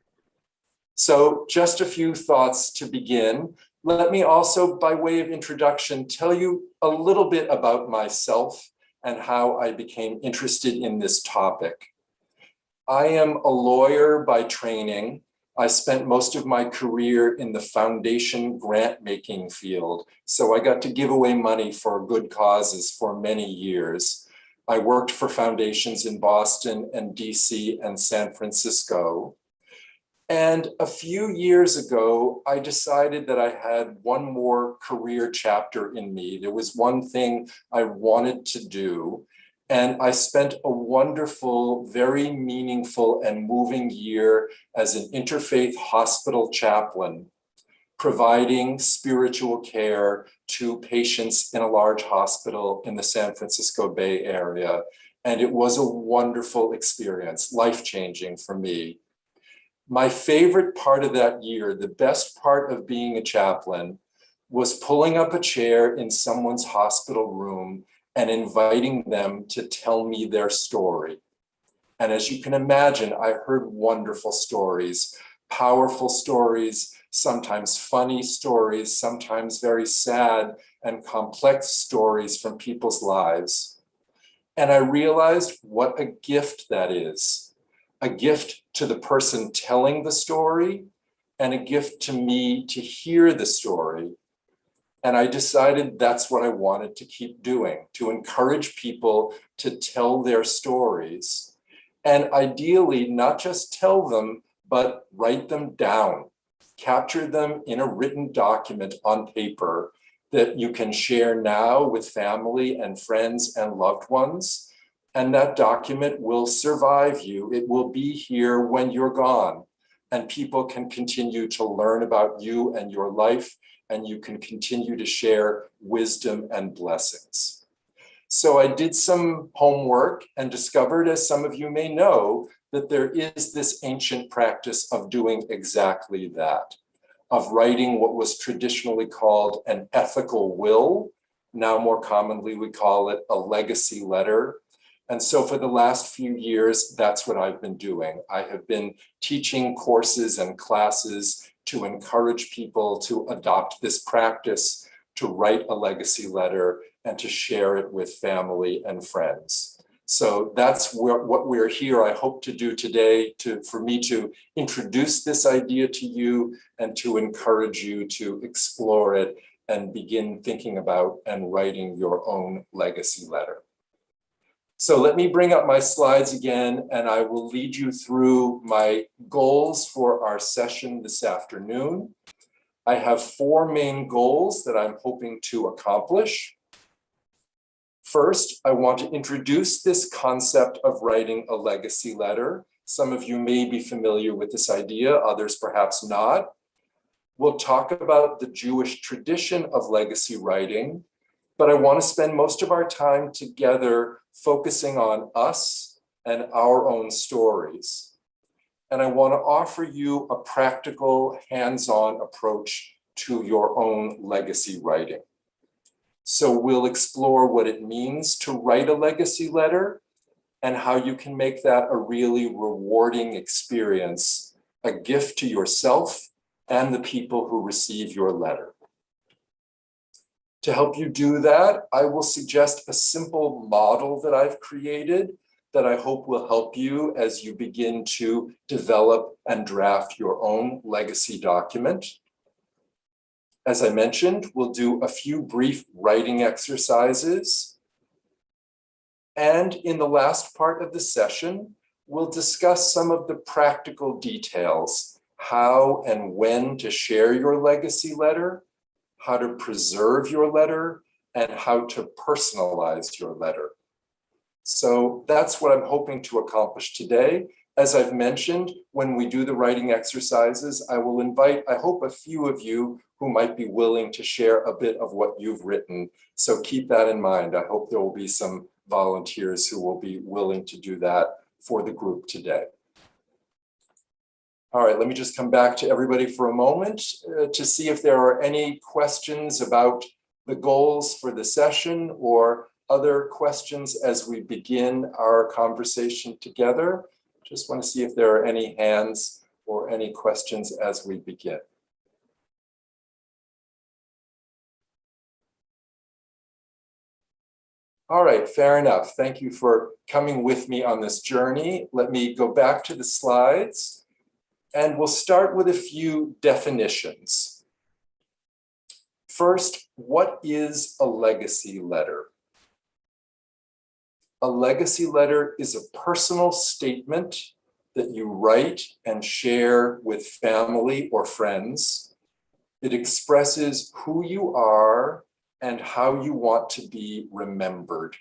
So just a few thoughts to begin. Let me also, by way of introduction, tell you a little bit about myself and how I became interested in this topic. I am a lawyer by training. I spent most of my career in the foundation grant-making field, so I got to give away money for good causes for many years. I worked for foundations in Boston and DC and San Francisco. And a few years ago, I decided that I had one more career chapter in me. There was one thing I wanted to do. And I spent a wonderful, very meaningful and moving year as an interfaith hospital chaplain, providing spiritual care to patients in a large hospital in the San Francisco Bay Area. And it was a wonderful experience, life-changing for me. My favorite part of that year, the best part of being a chaplain, was pulling up a chair in someone's hospital room and inviting them to tell me their story. And as you can imagine, I heard wonderful stories, powerful stories, sometimes funny stories, sometimes very sad and complex stories from people's lives. And I realized what a gift that is. A gift to the person telling the story and a gift to me to hear the story. And I decided that's what I wanted to keep doing, to encourage people to tell their stories. And ideally, not just tell them, but write them down, capture them in a written document on paper that you can share now with family and friends and loved ones. And that document will survive you. It will be here when you're gone. And people can continue to learn about you and your life, and you can continue to share wisdom and blessings. So I did some homework and discovered, as some of you may know, that there is this ancient practice of doing exactly that, of writing what was traditionally called an ethical will. Now more commonly, we call it a legacy letter. And so for the last few years, that's what I've been doing. I have been teaching courses and classes to encourage people to adopt this practice, to write a legacy letter and to share it with family and friends. So that's what we're here, I hope, to do today, for me to introduce this idea to you and to encourage you to explore it and begin thinking about and writing your own legacy letter. So let me bring up my slides again, and I will lead you through my goals for our session this afternoon. I have 4 main goals that I'm hoping to accomplish. First, I want to introduce this concept of writing a legacy letter. Some of you may be familiar with this idea, others perhaps not. We'll talk about the Jewish tradition of legacy writing, but I want to spend most of our time together focusing on us and our own stories. And I want to offer you a practical, hands-on approach to your own legacy writing. So we'll explore what it means to write a legacy letter and how you can make that a really rewarding experience, a gift to yourself and the people who receive your letter. To help you do that, I will suggest a simple model that I've created that I hope will help you as you begin to develop and draft your own legacy document. As I mentioned, we'll do a few brief writing exercises. And in the last part of the session, we'll discuss some of the practical details, how and when to share your legacy letter, how to preserve your letter, and how to personalize your letter. So that's what I'm hoping to accomplish today. As I've mentioned, when we do the writing exercises, I will invite, I hope, a few of you who might be willing to share a bit of what you've written. So keep that in mind. I hope there will be some volunteers who will be willing to do that for the group today. All right, let me just come back to everybody for a moment to see if there are any questions about the goals for the session or other questions as we begin our conversation together. Just want to see if there are any hands or any questions as we begin. All right, fair enough. Thank you for coming with me on this journey. Let me go back to the slides, and we'll start with a few definitions. First, what is a legacy letter? A legacy letter is a personal statement that you write and share with family or friends. It expresses who you are and how you want to be remembered.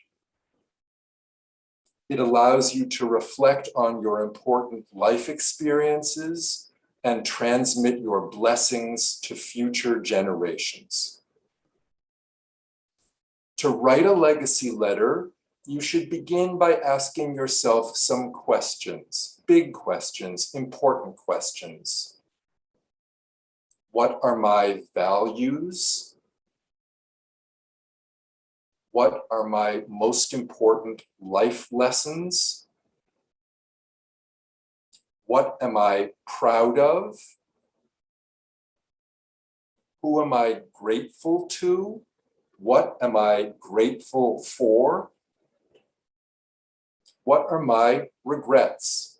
It allows you to reflect on your important life experiences and transmit your blessings to future generations. To write a legacy letter, you should begin by asking yourself some questions, big questions, important questions. What are my values? What are my most important life lessons? What am I proud of? Who am I grateful to? What am I grateful for? What are my regrets?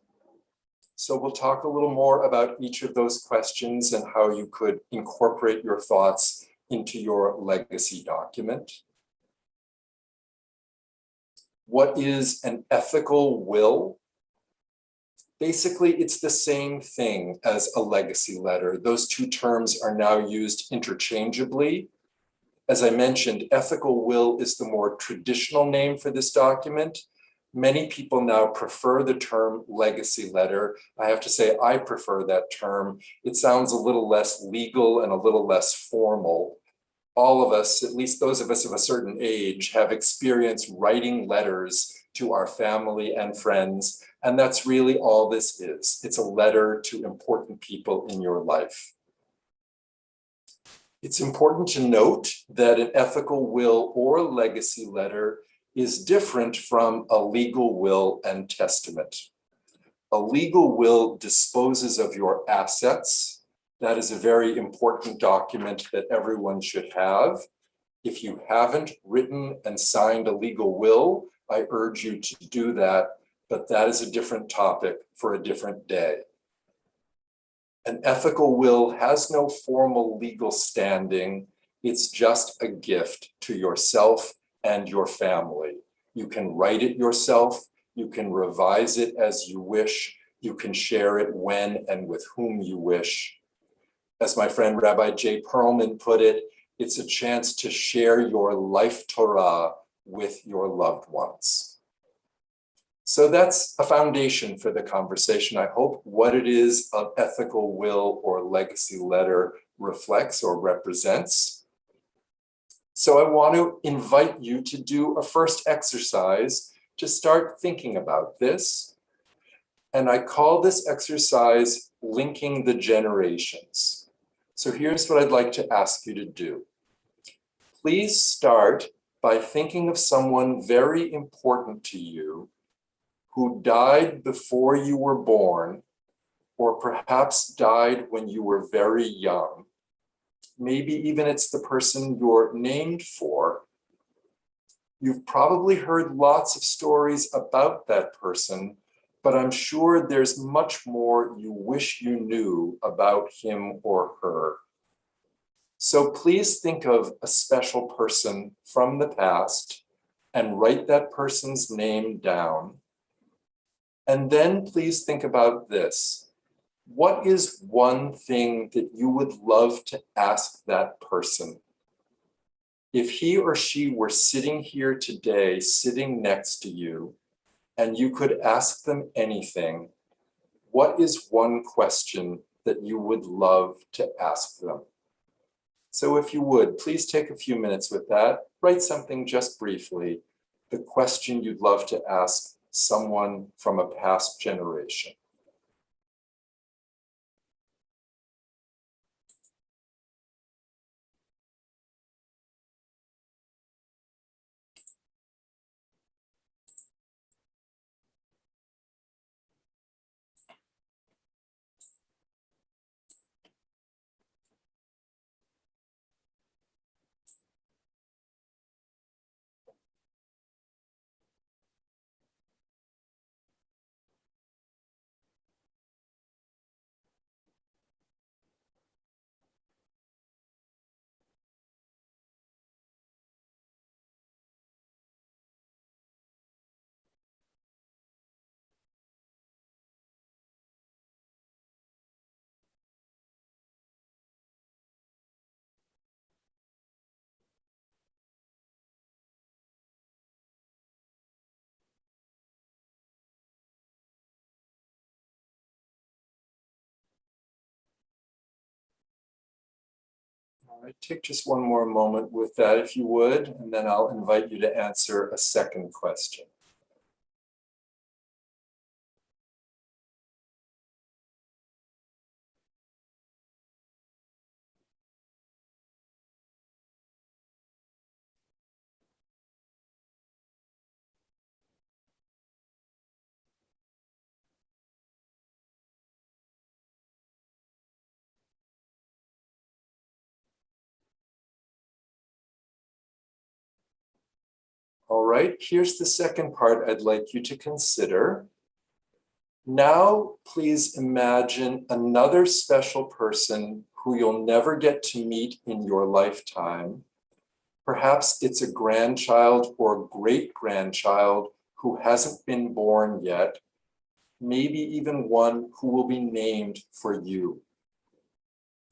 So we'll talk a little more about each of those questions and how you could incorporate your thoughts into your legacy document. What is an ethical will? Basically, it's the same thing as a legacy letter. Those two terms are now used interchangeably. As I mentioned, ethical will is the more traditional name for this document. Many people now prefer the term legacy letter. I have to say, I prefer that term. It sounds a little less legal and a little less formal. All of us, at least those of us of a certain age, have experienced writing letters to our family and friends, and that's really all this is. It's a letter to important people in your life. It's important to note that an ethical will or legacy letter is different from a legal will and testament. A legal will disposes of your assets. That is a very important document that everyone should have. If you haven't written and signed a legal will, I urge you to do that, but that is a different topic for a different day. An ethical will has no formal legal standing. It's just a gift to yourself and your family. You can write it yourself. You can revise it as you wish. You can share it when and with whom you wish. As my friend Rabbi Jay Perlman put it, it's a chance to share your life Torah with your loved ones. So that's a foundation for the conversation. I hope what it is an ethical will or legacy letter reflects or represents. So I want to invite you to do a first exercise to start thinking about this. And I call this exercise linking the generations. So here's what I'd like to ask you to do. Please start by thinking of someone very important to you who died before you were born, or perhaps died when you were very young. Maybe even it's the person you're named for. You've probably heard lots of stories about that person, but I'm sure there's much more you wish you knew about him or her. So please think of a special person from the past and write that person's name down. And then please think about this. What is one thing that you would love to ask that person? If he or she were sitting here today, sitting next to you, and you could ask them anything, what is one question that you would love to ask them? So if you would, please take a few minutes with that. Write something just briefly, the question you'd love to ask someone from a past generation. All right, take just one more moment with that if you would, and then I'll invite you to answer a second question. All right, here's the second part I'd like you to consider. Now, please imagine another special person who you'll never get to meet in your lifetime. Perhaps it's a grandchild or great-grandchild who hasn't been born yet, maybe even one who will be named for you.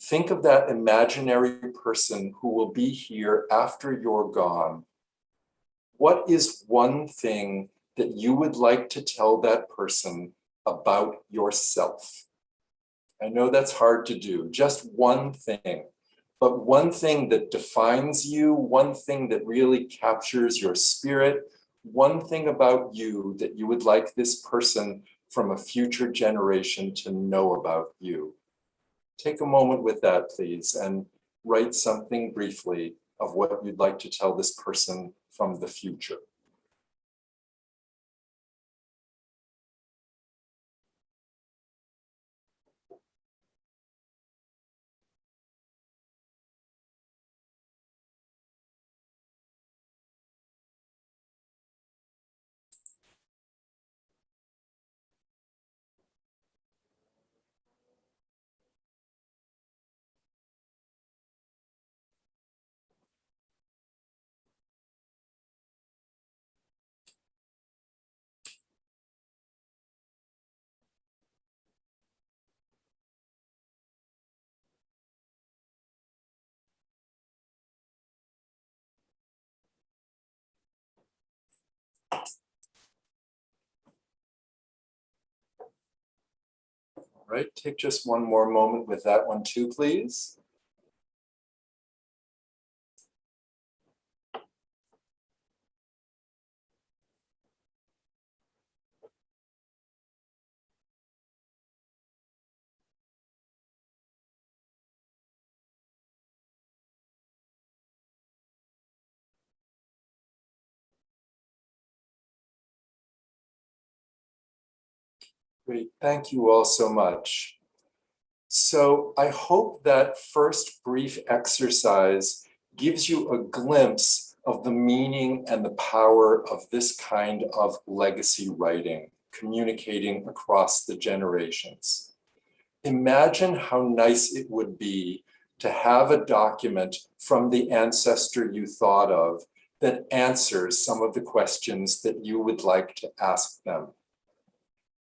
Think of that imaginary person who will be here after you're gone. What is one thing that you would like to tell that person about yourself? I know that's hard to do, just one thing, but one thing that defines you, one thing that really captures your spirit, one thing about you that you would like this person from a future generation to know about you. Take a moment with that, please, and write something briefly of what you'd like to tell this person from the future. right, take just one more moment with that one too, please. Great, thank you all so much. So I hope that first brief exercise gives you a glimpse of the meaning and the power of this kind of legacy writing, communicating across the generations. Imagine how nice it would be to have a document from the ancestor you thought of that answers some of the questions that you would like to ask them.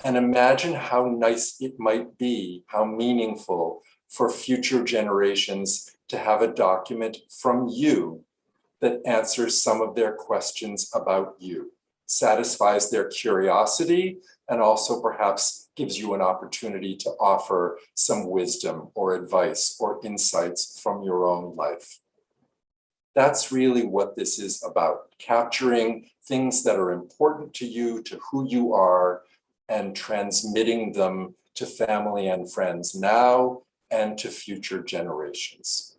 And imagine how nice it might be, how meaningful for future generations to have a document from you that answers some of their questions about you, satisfies their curiosity, and also perhaps gives you an opportunity to offer some wisdom or advice or insights from your own life. That's really what this is about, capturing things that are important to you, to who you are, and transmitting them to family and friends now and to future generations.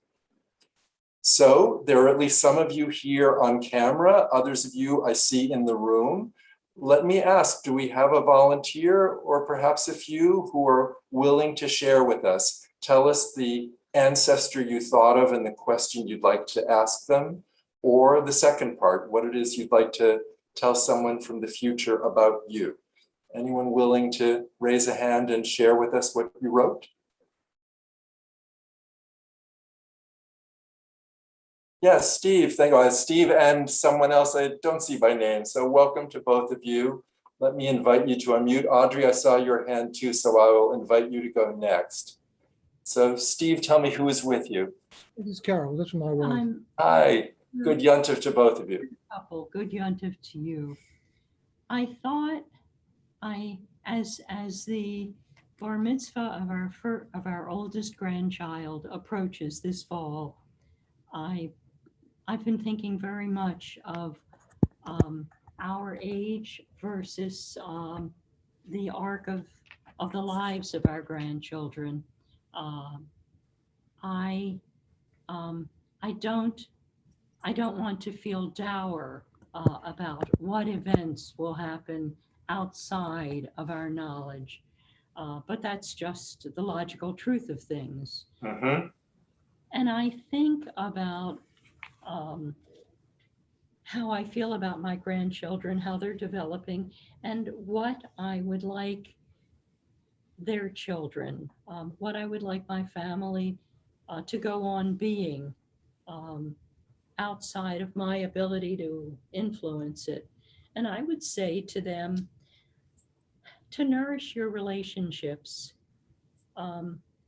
So there are at least some of you here on camera, others of you I see in the room. Let me ask, do we have a volunteer or perhaps a few who are willing to share with us? Tell us the ancestor you thought of and the question you'd like to ask them, or the second part, what it is you'd like to tell someone from the future about you. Anyone willing to raise a hand and share with us what you wrote? Yes, Steve, thank you. Steve and someone else I don't see by name. So welcome to both of you. Let me invite you to unmute. Audrey, I saw your hand too, so I will invite you to go next. So Steve, tell me who is with you. It is Carol, that's my wife. Hi, good Yontif to both of you. Couple, good Yontif to you. I thought as the bar mitzvah of our oldest grandchild approaches this fall, I've been thinking very much of our age versus the arc of the lives of our grandchildren. I don't want to feel dour about what events will happen outside of our knowledge, but that's just the logical truth of things. Mm-hmm. And I think about how I feel about my grandchildren, how they're developing, and what I would like their children, what I would like my family to go on being. Outside of my ability to influence it. And I would say to them to nourish your relationships,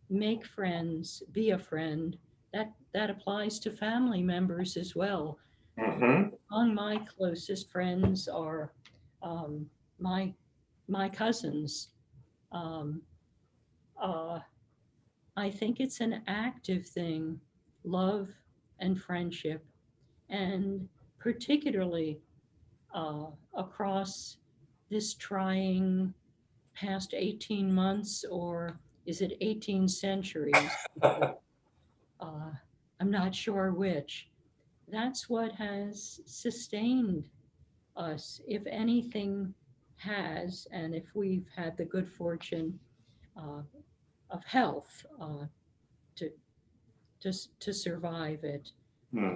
make friends, be a friend. That applies to family members as well. Mm-hmm. Among my closest friends are my cousins. Um, I think it's an active thing, love and friendship, and particularly across this trying past 18 months, or is it 18 centuries? I'm not sure which. That's what has sustained us, if anything has, and if we've had the good fortune of health to, to survive it. Hmm.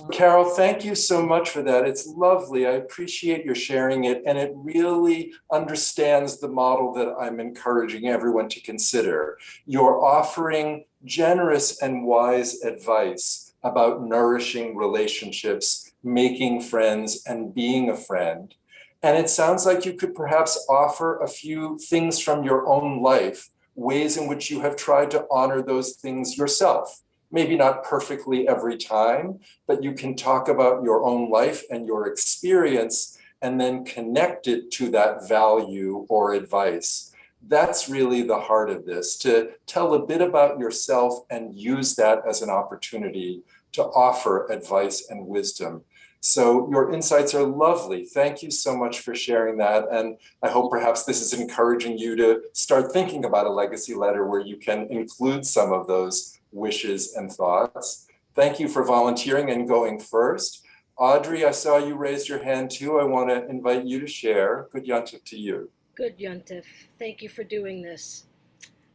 Carol, thank you so much for that. It's lovely. I appreciate your sharing it, and it really understands the model that I'm encouraging everyone to consider. You're offering generous and wise advice about nourishing relationships, making friends, and being a friend. And it sounds like you could perhaps offer a few things from your own life, ways in which you have tried to honor those things yourself. Maybe not perfectly every time, but you can talk about your own life and your experience and then connect it to that value or advice That's really the heart of this, to tell a bit about yourself and use that as an opportunity to offer advice and wisdom. So your insights are lovely. Thank you so much for sharing that. And I hope perhaps this is encouraging you to start thinking about a legacy letter where you can include some of those wishes and thoughts. Thank you for volunteering and going first. Audrey, I saw you raised your hand too. I want to invite you to share. Good Yontif to you. Good Yontif. Thank you for doing this.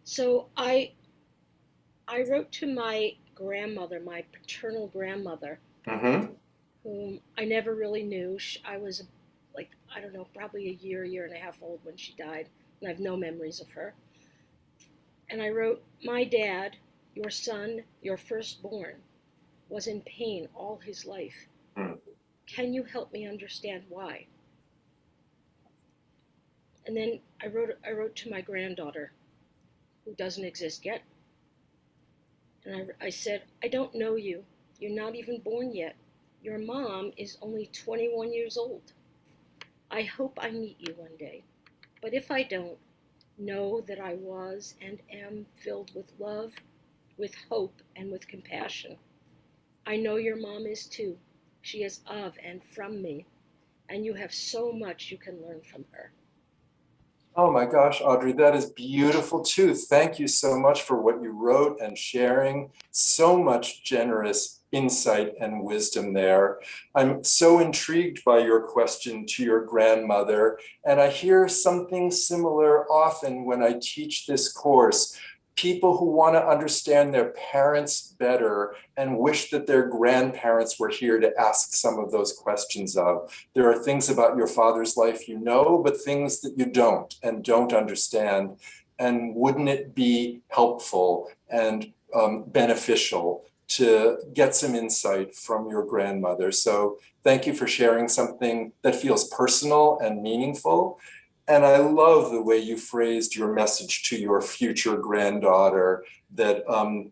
So I wrote to my grandmother, my paternal grandmother, whom I never really knew. I was like, I don't know, probably a year and a half old when she died, and I have no memories of her. And I wrote, my dad, your son, your firstborn, was in pain all his life. Can you help me understand why? And then I wrote to my granddaughter, who doesn't exist yet. And I said, I don't know you. You're not even born yet. Your mom is only 21 years old. I hope I meet you one day. But if I don't, know that I was and am filled with love, with hope, and with compassion. I know your mom is too. She is of and from me, and you have so much you can learn from her. Oh my gosh, Audrey, that is beautiful too. Thank you so much for what you wrote and sharing. So much generous insight and wisdom there. I'm so intrigued by your question to your grandmother, and I hear something similar often when I teach this course. People who want to understand their parents better and wish that their grandparents were here to ask some of those questions of. There are things about your father's life you know, but things that you don't and don't understand. And wouldn't it be helpful and beneficial to get some insight from your grandmother? So thank you for sharing something that feels personal and meaningful. And I love the way you phrased your message to your future granddaughter, that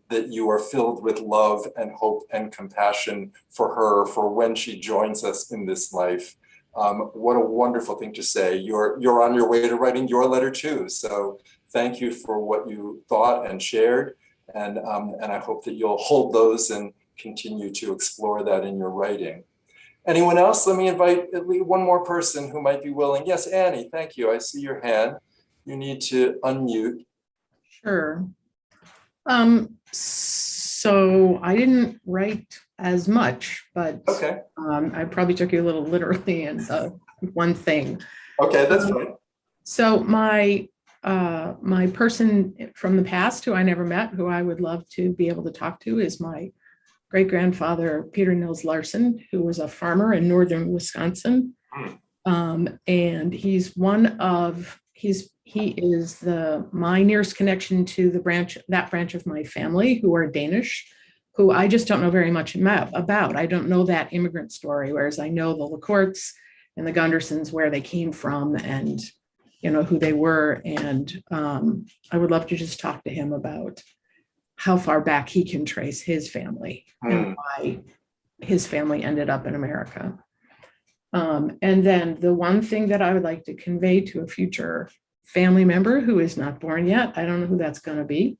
that you are filled with love and hope and compassion for her, for when she joins us in this life. What a wonderful thing to say. You're on your way to writing your letter too. So thank you for what you thought and shared. And I hope that you'll hold those and continue to explore that in your writing. Anyone else? Let me invite at least one more person who might be willing. Yes, Annie, thank you. I see your hand. You need to unmute. Sure. So I didn't write as much, but okay. I probably took you a little literally in one thing. Okay, that's fine. So my person from the past who I never met, who I would love to be able to talk to, is my great-grandfather, Peter Nils Larson, who was a farmer in northern Wisconsin. And he is my nearest connection to that branch of my family who are Danish, who I just don't know very much about. I don't know that immigrant story, whereas I know the LaCourts and the Gundersons, where they came from and, you know, who they were. And I would love to just talk to him about how far back he can trace his family and why his family ended up in America. And then the one thing that I would like to convey to a future family member who is not born yet, I don't know who that's going to be,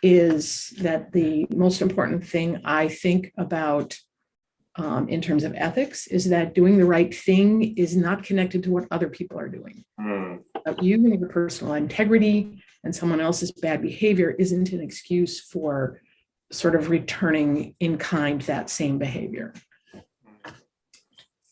is that the most important thing I think about in terms of ethics is that doing the right thing is not connected to what other people are doing. You and your personal integrity and someone else's bad behavior isn't an excuse for sort of returning in kind that same behavior.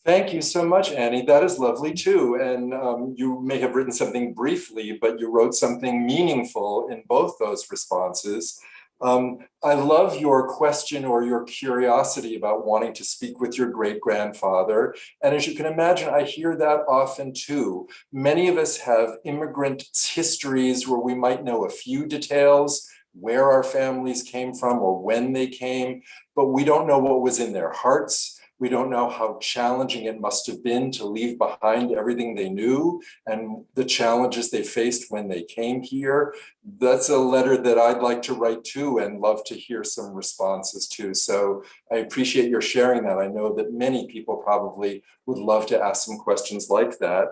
Thank you so much, Annie. That is lovely too. And you may have written something briefly, but you wrote something meaningful in both those responses. I love your question or your curiosity about wanting to speak with your great-grandfather. And as you can imagine, I hear that often too. Many of us have immigrant histories where we might know a few details, where our families came from or when they came, but we don't know what was in their hearts. We don't know how challenging it must have been to leave behind everything they knew and the challenges they faced when they came here. That's a letter that I'd like to write too and love to hear some responses to. So I appreciate your sharing that. I know that many people probably would love to ask some questions like that.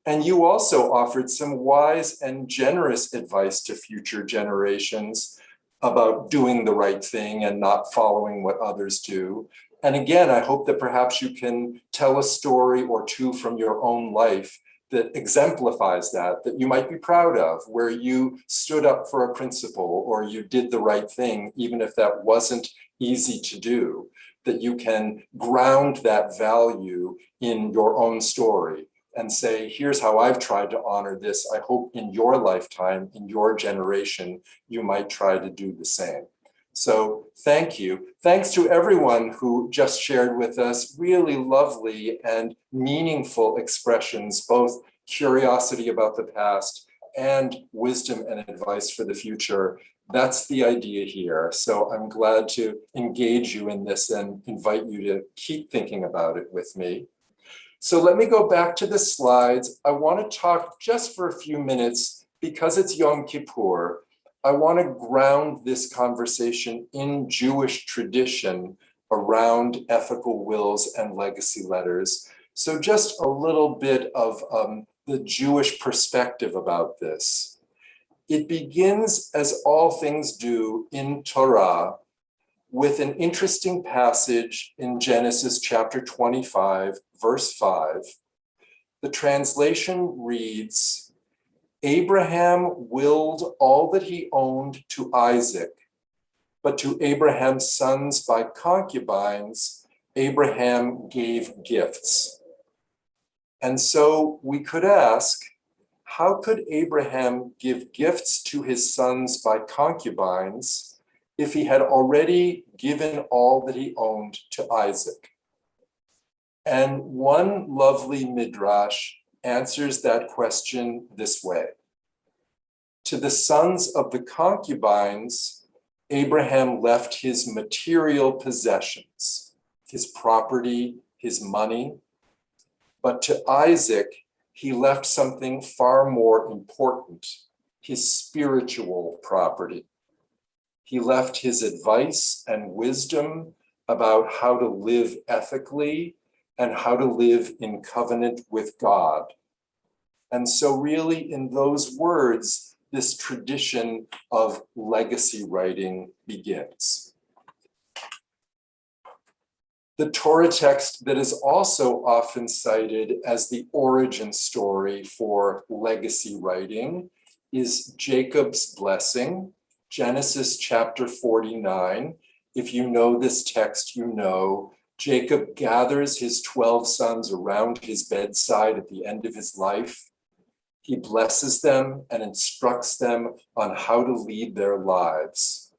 And you also offered some wise and generous advice to future generations about doing the right thing and not following what others do. And again, I hope that perhaps you can tell a story or two from your own life that exemplifies that you might be proud of, where you stood up for a principle or you did the right thing, even if that wasn't easy to do, that you can ground that value in your own story and say, here's how I've tried to honor this. I hope in your lifetime, in your generation, you might try to do the same. So thank you. Thanks to everyone who just shared with us really lovely and meaningful expressions, both curiosity about the past and wisdom and advice for the future. That's the idea here. So I'm glad to engage you in this and invite you to keep thinking about it with me. So let me go back to the slides. I want to talk just for a few minutes, because it's Yom Kippur, I want to ground this conversation in Jewish tradition around ethical wills and legacy letters. So just a little bit of the Jewish perspective about this. It begins, as all things do in Torah, with an interesting passage in Genesis chapter 25, verse 5. The translation reads, Abraham willed all that he owned to Isaac, but to Abraham's sons by concubines, Abraham gave gifts. And so we could ask, how could Abraham give gifts to his sons by concubines if he had already given all that he owned to Isaac? And one lovely midrash answers that question this way. To the sons of the concubines, Abraham left his material possessions, his property, his money. But to Isaac, he left something far more important, his spiritual property. He left his advice and wisdom about how to live ethically and how to live in covenant with God. And so really in those words, this tradition of legacy writing begins. The Torah text that is also often cited as the origin story for legacy writing is Jacob's blessing, Genesis chapter 49. If you know this text, you know Jacob gathers his 12 sons around his bedside at the end of his life. He blesses them and instructs them on how to lead their lives.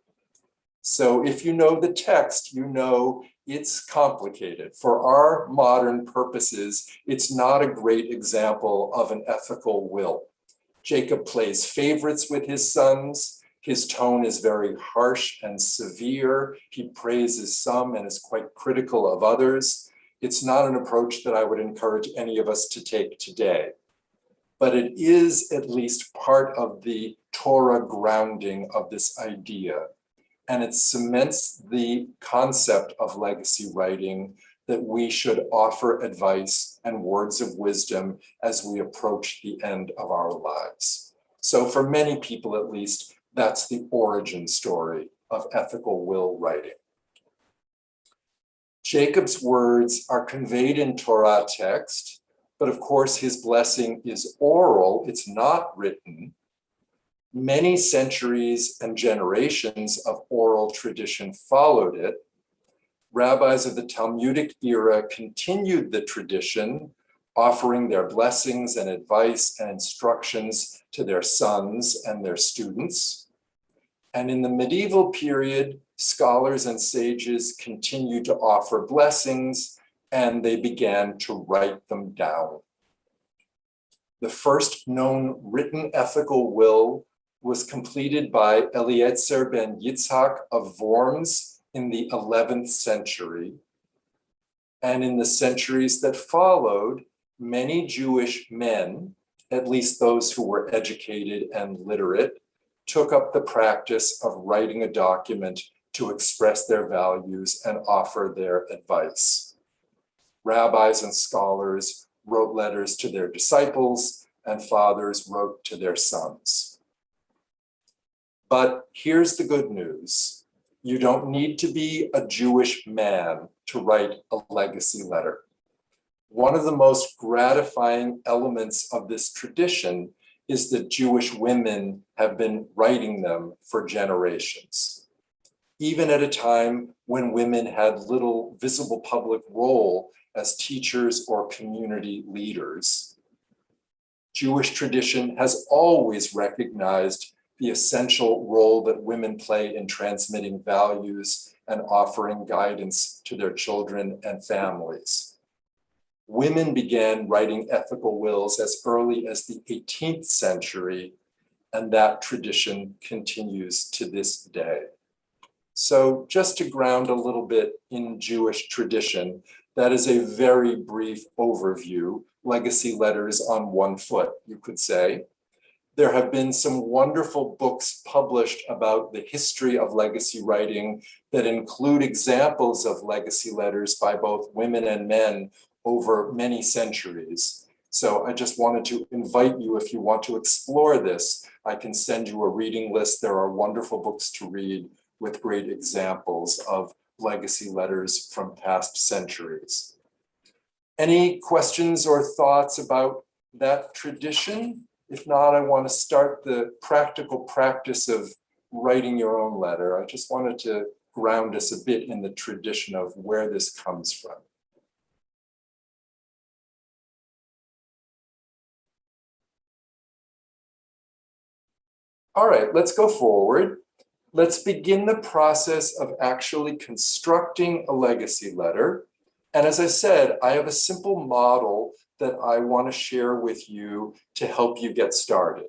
So if you know the text, you know it's complicated. For our modern purposes, it's not a great example of an ethical will. Jacob plays favorites with his sons. His tone is very harsh and severe. He praises some and is quite critical of others. It's not an approach that I would encourage any of us to take today. But it is at least part of the Torah grounding of this idea. And it cements the concept of legacy writing that we should offer advice and words of wisdom as we approach the end of our lives. So for many people, at least, that's the origin story of ethical will writing. Jacob's words are conveyed in Torah text, but of course his blessing is oral, it's not written. Many centuries and generations of oral tradition followed it. Rabbis of the Talmudic era continued the tradition, offering their blessings and advice and instructions to their sons and their students. And in the medieval period, scholars and sages continued to offer blessings, and they began to write them down. The first known written ethical will was completed by Eliezer ben Yitzhak of Worms in the 11th century. And in the centuries that followed, many Jewish men, at least those who were educated and literate, took up the practice of writing a document to express their values and offer their advice. Rabbis and scholars wrote letters to their disciples, and fathers wrote to their sons. But here's the good news. You don't need to be a Jewish man to write a legacy letter. One of the most gratifying elements of this tradition is that Jewish women have been writing them for generations. Even at a time when women had little visible public role as teachers or community leaders, Jewish tradition has always recognized the essential role that women play in transmitting values and offering guidance to their children and families. Women began writing ethical wills as early as the 18th century, and that tradition continues to this day. So just to ground a little bit in Jewish tradition, that is a very brief overview, legacy letters on one foot, you could say. There have been some wonderful books published about the history of legacy writing that include examples of legacy letters by both women and men over many centuries. So I just wanted to invite you, if you want to explore this, I can send you a reading list. There are wonderful books to read with great examples of legacy letters from past centuries. Any questions or thoughts about that tradition? If not, I want to start the practical practice of writing your own letter. I just wanted to ground us a bit in the tradition of where this comes from. All right, let's go forward. Let's begin the process of actually constructing a legacy letter. And as I said, I have a simple model that I want to share with you to help you get started.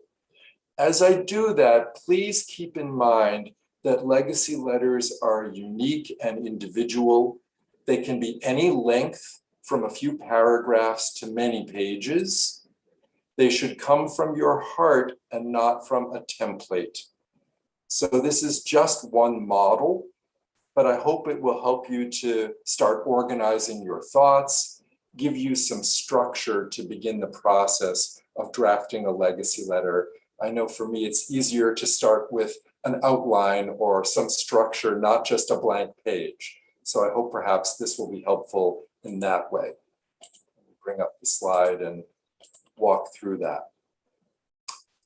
As I do that, please keep in mind that legacy letters are unique and individual. They can be any length, from a few paragraphs to many pages. They should come from your heart and not from a template. So this is just one model, but I hope it will help you to start organizing your thoughts, give you some structure to begin the process of drafting a legacy letter. I know for me, it's easier to start with an outline or some structure, not just a blank page. So I hope perhaps this will be helpful in that way. Bring up the slide and walk through that.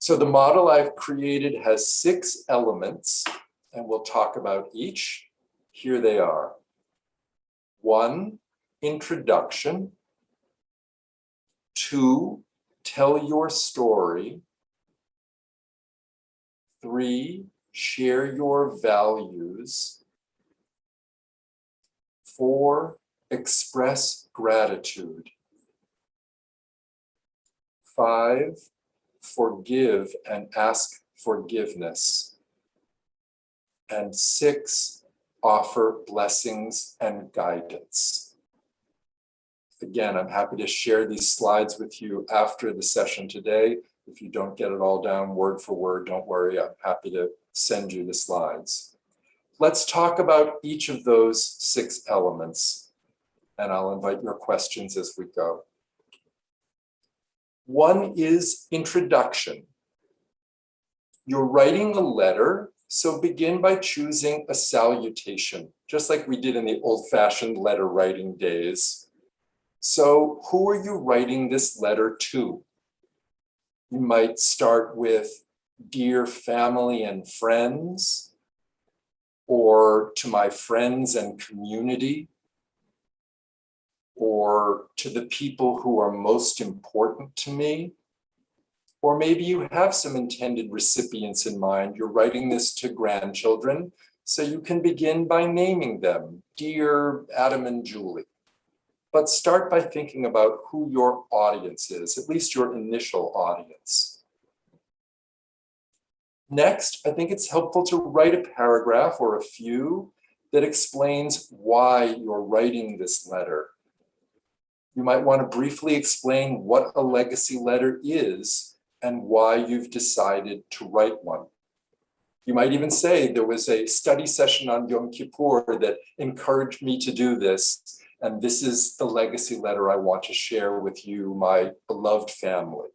So the model I've created has 6 elements, and we'll talk about each. Here they are. 1, introduction. 2, tell your story. 3, share your values. 4, express gratitude. 5, forgive and ask forgiveness. And 6, offer blessings and guidance. Again, I'm happy to share these slides with you after the session today. If you don't get it all down word for word, don't worry, I'm happy to send you the slides. Let's talk about each of those 6 elements, and I'll invite your questions as we go. 1 is introduction. You're writing a letter, so begin by choosing a salutation, just like we did in the old-fashioned letter writing days. So who are you writing this letter to? You might start with, dear family and friends, or to my friends and community, or to the people who are most important to me. Or maybe you have some intended recipients in mind. You're writing this to grandchildren, so you can begin by naming them, dear Adam and Julie. But start by thinking about who your audience is, at least your initial audience. Next, I think it's helpful to write a paragraph or a few that explains why you're writing this letter. You might want to briefly explain what a legacy letter is and why you've decided to write one. You might even say there was a study session on Yom Kippur that encouraged me to do this, And this is the legacy letter I want to share with you, my beloved family.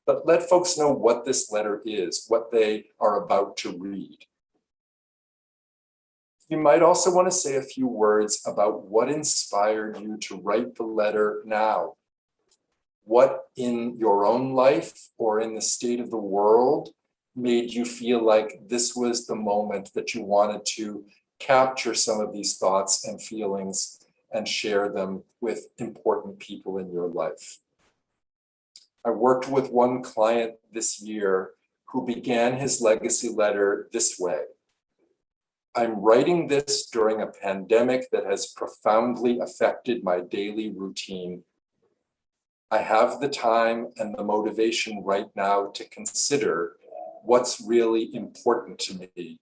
But let folks know what this letter is, what they are about to read. You might also want to say a few words about what inspired you to write the letter now. What in your own life or in the state of the world made you feel like this was the moment that you wanted to capture some of these thoughts and feelings and share them with important people in your life. I worked with one client this year who began his legacy letter this way. I'm writing this during a pandemic that has profoundly affected my daily routine. I have the time and the motivation right now to consider what's really important to me.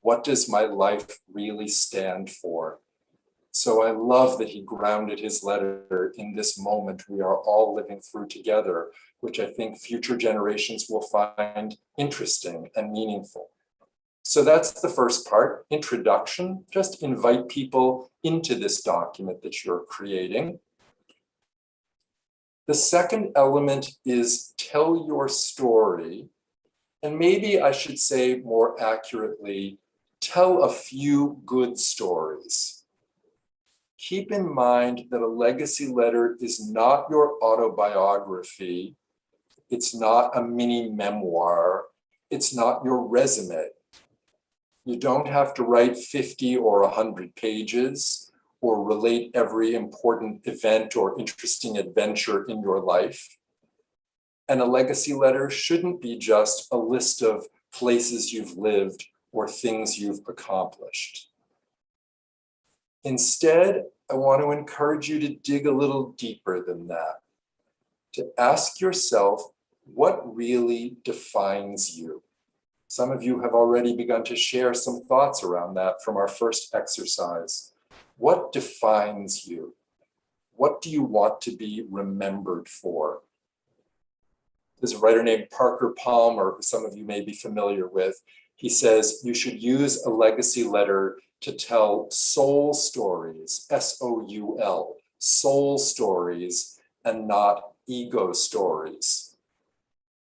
What does my life really stand for? So I love that he grounded his letter in this moment we are all living through together, which I think future generations will find interesting and meaningful. So that's the first part, introduction. Just invite people into this document that you're creating. The second element is tell your story. And maybe I should say more accurately, tell a few good stories. Keep in mind that a legacy letter is not your autobiography. It's not a mini memoir. It's not your resume. You don't have to write 50 or 100 pages or relate every important event or interesting adventure in your life. And a legacy letter shouldn't be just a list of places you've lived or things you've accomplished. Instead, I want to encourage you to dig a little deeper than that, to ask yourself what really defines you. Some of you have already begun to share some thoughts around that from our first exercise. What defines you? What do you want to be remembered for? There's a writer named Parker Palmer, who some of you may be familiar with. He says you should use a legacy letter to tell soul stories, S-O-U-L, soul stories, and not ego stories.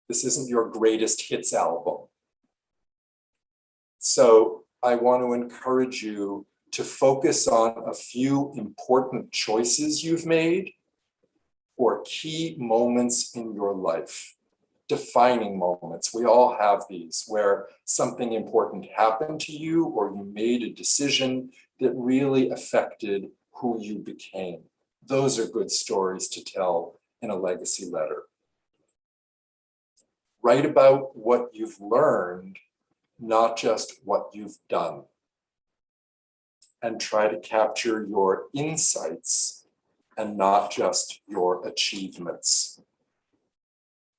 This isn't your greatest hits album. So I want to encourage you to focus on a few important choices you've made or key moments in your life, defining moments. We all have these where something important happened to you or you made a decision that really affected who you became. Those are good stories to tell in a legacy letter. Write about what you've learned, not just what you've done. And try to capture your insights and not just your achievements.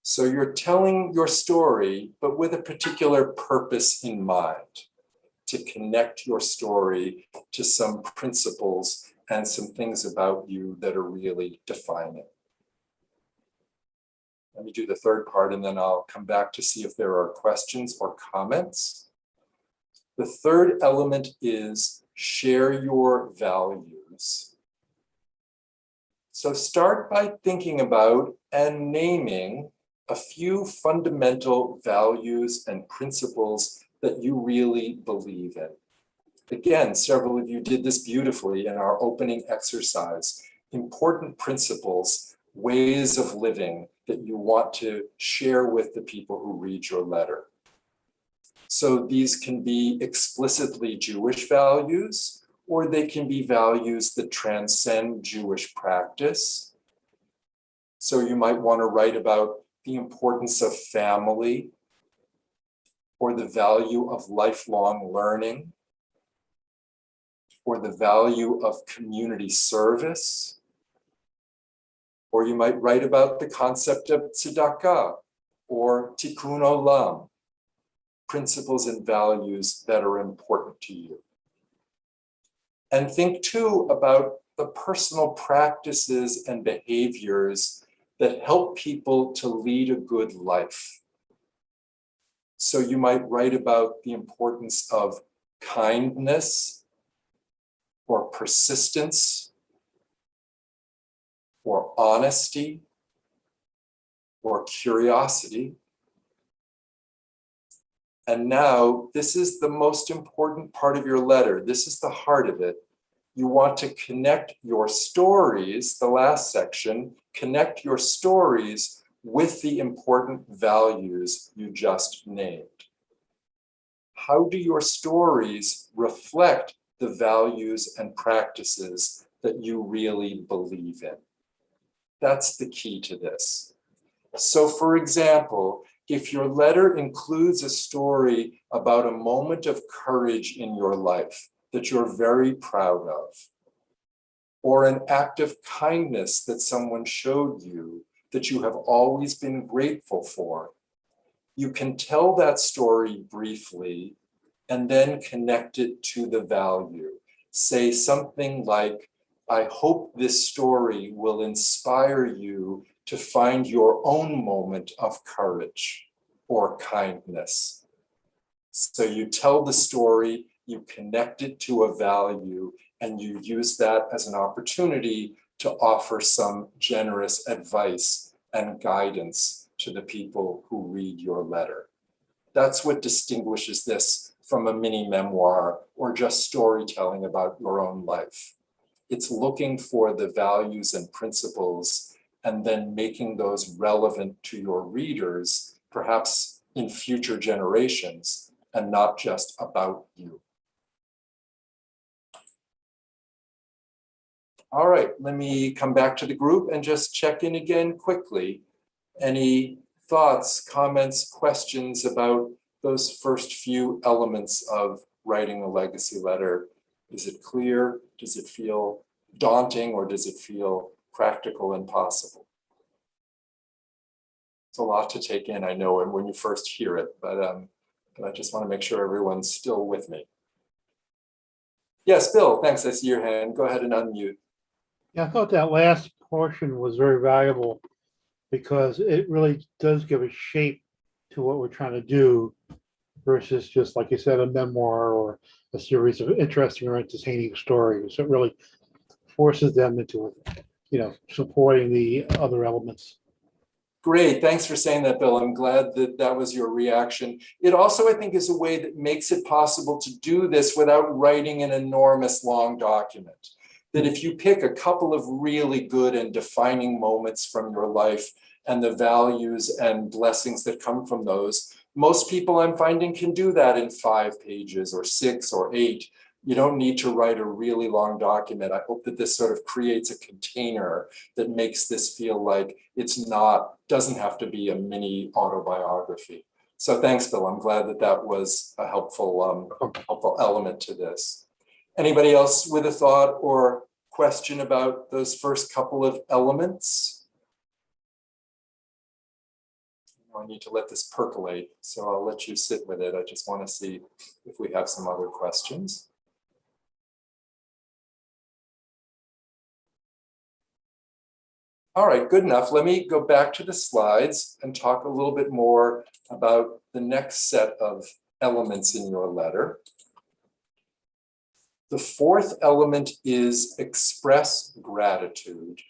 So you're telling your story, but with a particular purpose in mind, to connect your story to some principles and some things about you that are really defining. Let me do the third part and then I'll come back to see if there are questions or comments. The third element is share your values. So start by thinking about and naming a few fundamental values and principles that you really believe in. Again, several of you did this beautifully in our opening exercise. Important principles, ways of living that you want to share with the people who read your letter. So these can be explicitly Jewish values, or they can be values that transcend Jewish practice. So you might want to write about the importance of family, or the value of lifelong learning, or the value of community service. Or you might write about the concept of tzedakah or tikkun olam, principles and values that are important to you. And think too about the personal practices and behaviors that help people to lead a good life. So you might write about the importance of kindness or persistence or honesty or curiosity. And now, this is the most important part of your letter. This is the heart of it. You want to connect your stories, the last section, connect your stories with the important values you just named. How do your stories reflect the values and practices that you really believe in? That's the key to this. So, for example, if your letter includes a story about a moment of courage in your life that you're very proud of, or an act of kindness that someone showed you that you have always been grateful for, you can tell that story briefly and then connect it to the value. Say something like, I hope this story will inspire you to find your own moment of courage or kindness. So you tell the story, you connect it to a value, and you use that as an opportunity to offer some generous advice and guidance to the people who read your letter. That's what distinguishes this from a mini memoir or just storytelling about your own life. It's looking for the values and principles and then making those relevant to your readers, perhaps in future generations, and not just about you. All right, let me come back to the group and just check in again quickly. Any thoughts, comments, questions about those first few elements of writing a legacy letter? Is it clear? Does it feel daunting, or does it feel practical and possible? It's a lot to take in, I know, and when you first hear it, but I just want to make sure everyone's still with me. Yes, Bill, thanks. I see your hand. Go ahead and unmute. Yeah, I thought that last portion was very valuable because it really does give a shape to what we're trying to do versus just, like you said, a memoir or a series of interesting or entertaining stories. It really forces them into, supporting the other elements. Great, thanks for saying that, Bill. I'm glad that that was your reaction. It also, I think, is a way that makes it possible to do this without writing an enormous long document. That if you pick a couple of really good and defining moments from your life and the values and blessings that come from those, most people I'm finding can do that in 5 pages or 6 or 8. You don't need to write a really long document. I hope that this sort of creates a container that makes this feel like doesn't have to be a mini autobiography. So thanks, Bill. I'm glad that that was a helpful element to this. Anybody else with a thought or question about those first couple of elements? I need to let this percolate, so I'll let you sit with it. I just want to see if we have some other questions. All right, good enough. Let me go back to the slides and talk a little bit more about the next set of elements in your letter. The fourth element is express gratitude.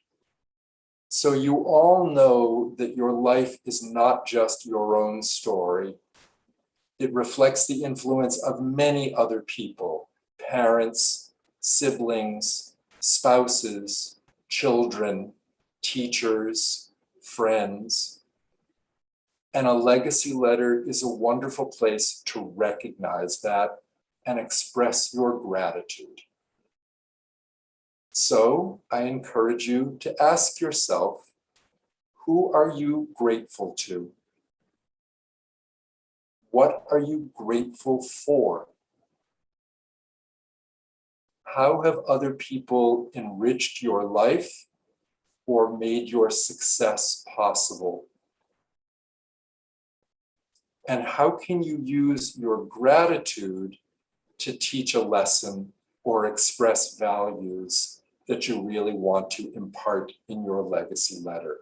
So you all know that your life is not just your own story. It reflects the influence of many other people, parents, siblings, spouses, children, teachers, friends. And a legacy letter is a wonderful place to recognize that and express your gratitude. So I encourage you to ask yourself, who are you grateful to? What are you grateful for? How have other people enriched your life or made your success possible? And how can you use your gratitude to teach a lesson or express values that you really want to impart in your legacy letter?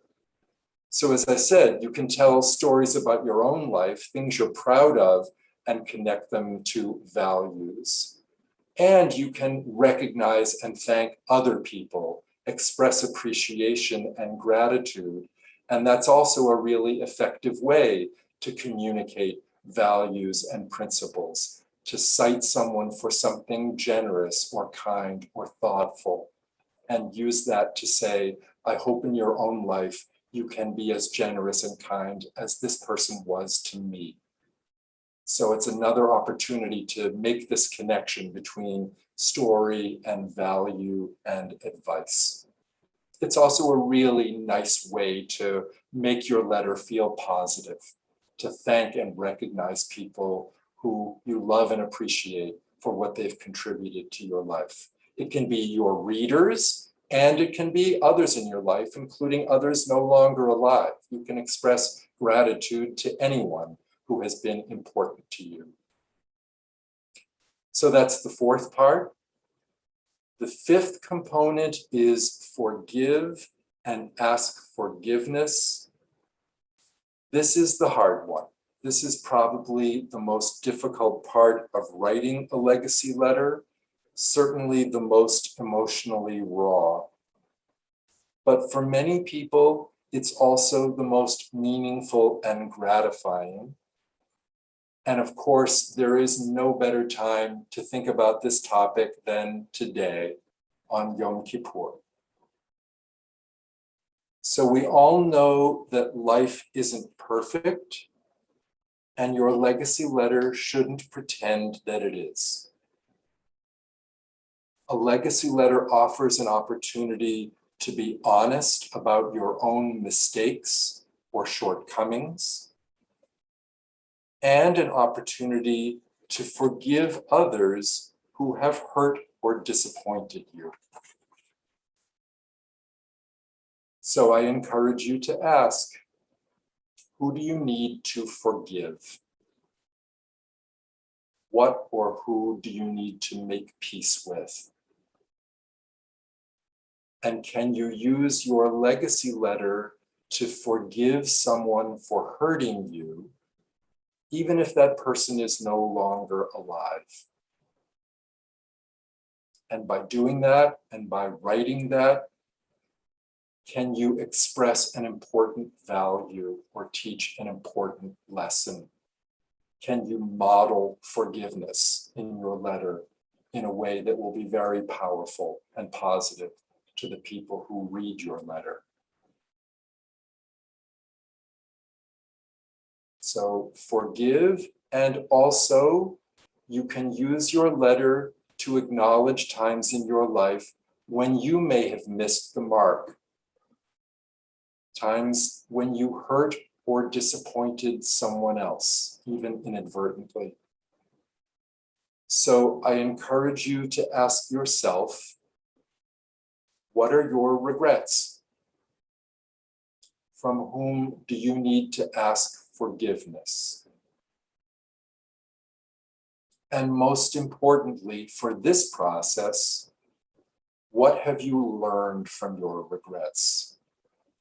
So as I said, you can tell stories about your own life, things you're proud of, and connect them to values. And you can recognize and thank other people express appreciation and gratitude. And that's also a really effective way to communicate values and principles, to cite someone for something generous or kind or thoughtful, and use that to say, I hope in your own life you can be as generous and kind as this person was to me. So it's another opportunity to make this connection between story and value and advice. It's also a really nice way to make your letter feel positive, to thank and recognize people who you love and appreciate for what they've contributed to your life. It can be your readers, and it can be others in your life, including others no longer alive. You can express gratitude to anyone who has been important to you. So that's the fourth part. The fifth component is forgive and ask forgiveness. This is the hard one. This is probably the most difficult part of writing a legacy letter, certainly the most emotionally raw. But for many people, it's also the most meaningful and gratifying. And of course, there is no better time to think about this topic than today on Yom Kippur. So we all know that life isn't perfect, and your legacy letter shouldn't pretend that it is. A legacy letter offers an opportunity to be honest about your own mistakes or shortcomings, and an opportunity to forgive others who have hurt or disappointed you. So I encourage you to ask, who do you need to forgive? What or who do you need to make peace with? And can you use your legacy letter to forgive someone for hurting you, even if that person is no longer alive? And by doing that, and by writing that, can you express an important value or teach an important lesson? Can you model forgiveness in your letter in a way that will be very powerful and positive to the people who read your letter? So forgive, and also you can use your letter to acknowledge times in your life when you may have missed the mark, times when you hurt or disappointed someone else, even inadvertently. So I encourage you to ask yourself, what are your regrets? From whom do you need to ask forgiveness? And most importantly, for this process, what have you learned from your regrets?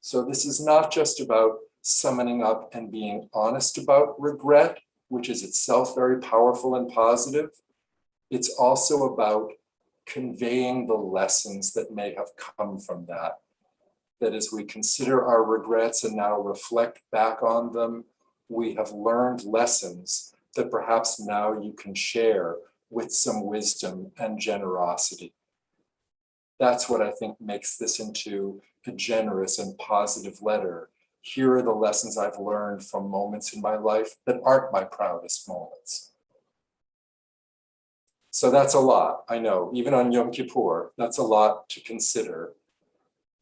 So this is not just about summoning up and being honest about regret, which is itself very powerful and positive. It's also about conveying the lessons that may have come from that. That as we consider our regrets and now reflect back on them, we have learned lessons that perhaps now you can share with some wisdom and generosity. That's what I think makes this into a generous and positive letter. Here are the lessons I've learned from moments in my life that aren't my proudest moments. So that's a lot, I know, even on Yom Kippur, that's a lot to consider.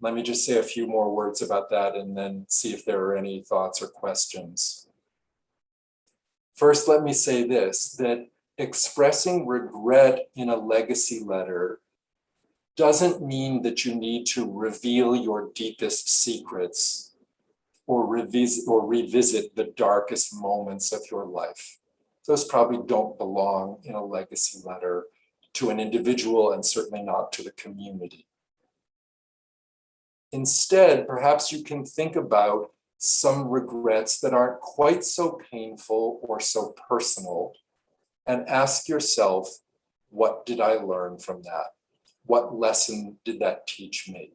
Let me just say a few more words about that and then see if there are any thoughts or questions. First, let me say this, that expressing regret in a legacy letter doesn't mean that you need to reveal your deepest secrets or revisit the darkest moments of your life. Those probably don't belong in a legacy letter to an individual and certainly not to the community. Instead, perhaps you can think about some regrets that aren't quite so painful or so personal and ask yourself, what did I learn from that? What lesson did that teach me?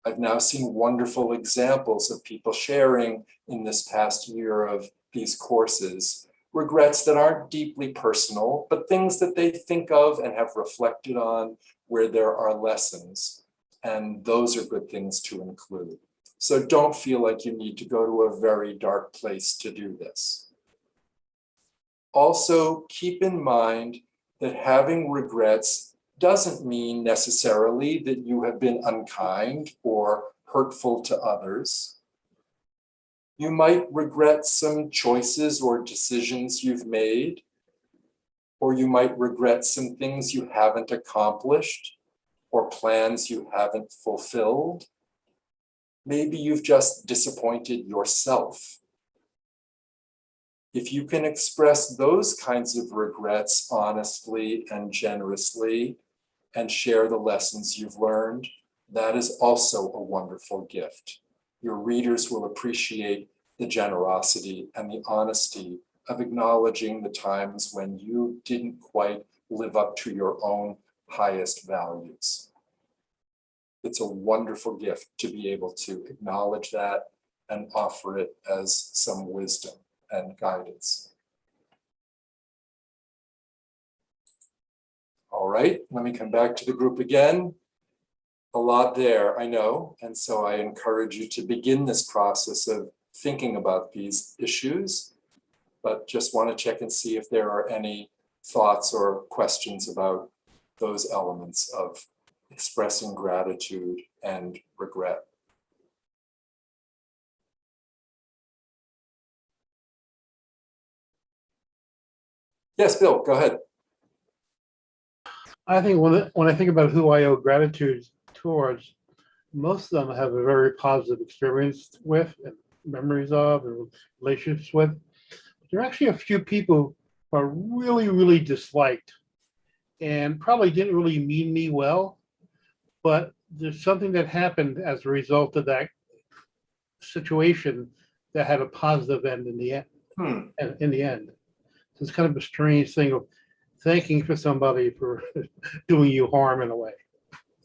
I've now seen wonderful examples of people sharing in this past year of these courses, regrets that aren't deeply personal, but things that they think of and have reflected on where there are lessons. And those are good things to include. So don't feel like you need to go to a very dark place to do this. Also, keep in mind that having regrets doesn't mean necessarily that you have been unkind or hurtful to others. You might regret some choices or decisions you've made, or you might regret some things you haven't accomplished or plans you haven't fulfilled. Maybe you've just disappointed yourself. If you can express those kinds of regrets honestly and generously and share the lessons you've learned, that is also a wonderful gift. Your readers will appreciate the generosity and the honesty of acknowledging the times when you didn't quite live up to your own highest values. It's a wonderful gift to be able to acknowledge that and offer it as some wisdom and guidance. All right, let me come back to the group again. A lot there, I know, and so I encourage you to begin this process of thinking about these issues, but just want to check and see if there are any thoughts or questions about those elements of expressing gratitude and regret. Yes, Bill, go ahead. I think when I think about who I owe gratitude towards, most of them have a very positive experience with and memories of and relationships with. There are actually a few people who are really, really disliked and probably didn't really mean me well, but there's something that happened as a result of that situation that had a positive end in the end. In the end. So it's kind of a strange thing of thanking for somebody for doing you harm in a way.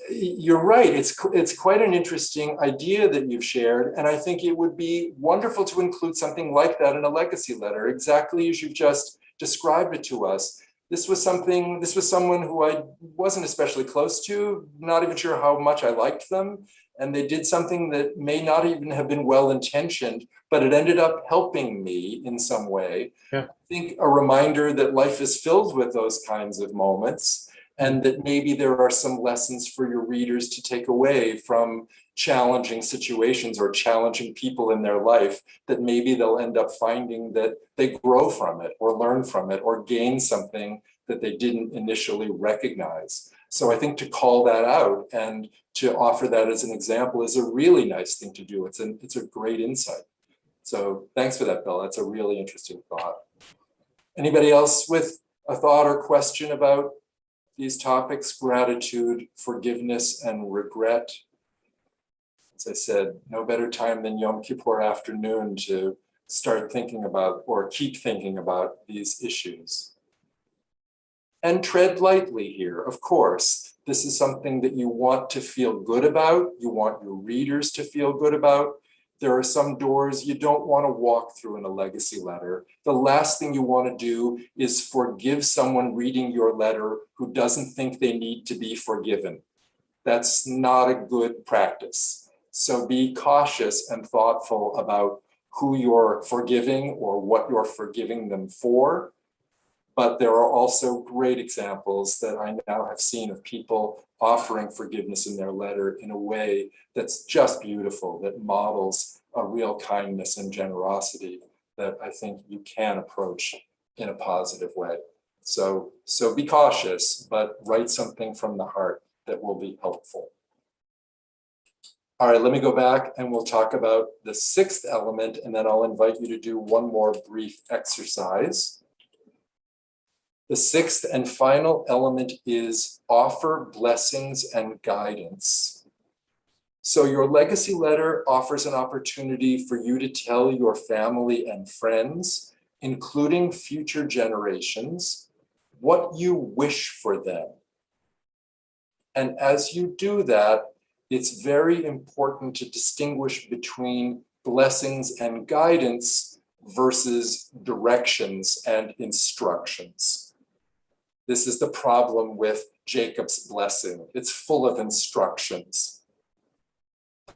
You're right. It's quite an interesting idea that you've shared. And I think it would be wonderful to include something like that in a legacy letter, exactly as you've just described it to us. This was someone who I wasn't especially close to, not even sure how much I liked them. And they did something that may not even have been well-intentioned, but it ended up helping me in some way. Yeah. I think a reminder that life is filled with those kinds of moments, and that maybe there are some lessons for your readers to take away from challenging situations or challenging people in their life, that maybe they'll end up finding that they grow from it or learn from it or gain something that they didn't initially recognize. So I think to call that out and to offer that as an example is a really nice thing to do. It's a great insight. So thanks for that, Bill. That's a really interesting thought. Anybody else with a thought or question about these topics: gratitude, forgiveness, and regret? As I said, no better time than Yom Kippur afternoon to start thinking about or keep thinking about these issues. And tread lightly here, of course. This is something that you want to feel good about. You want your readers to feel good about. There are some doors you don't want to walk through in a legacy letter. The last thing you want to do is forgive someone reading your letter who doesn't think they need to be forgiven. That's not a good practice. So be cautious and thoughtful about who you're forgiving or what you're forgiving them for. But there are also great examples that I now have seen of people offering forgiveness in their letter in a way that's just beautiful, that models a real kindness and generosity that I think you can approach in a positive way. So be cautious, but write something from the heart that will be helpful. All right, let me go back and we'll talk about the sixth element, and then I'll invite you to do one more brief exercise. The sixth and final element is offer blessings and guidance. So your legacy letter offers an opportunity for you to tell your family and friends, including future generations, what you wish for them. And as you do that, it's very important to distinguish between blessings and guidance versus directions and instructions. This is the problem with Jacob's blessing. It's full of instructions.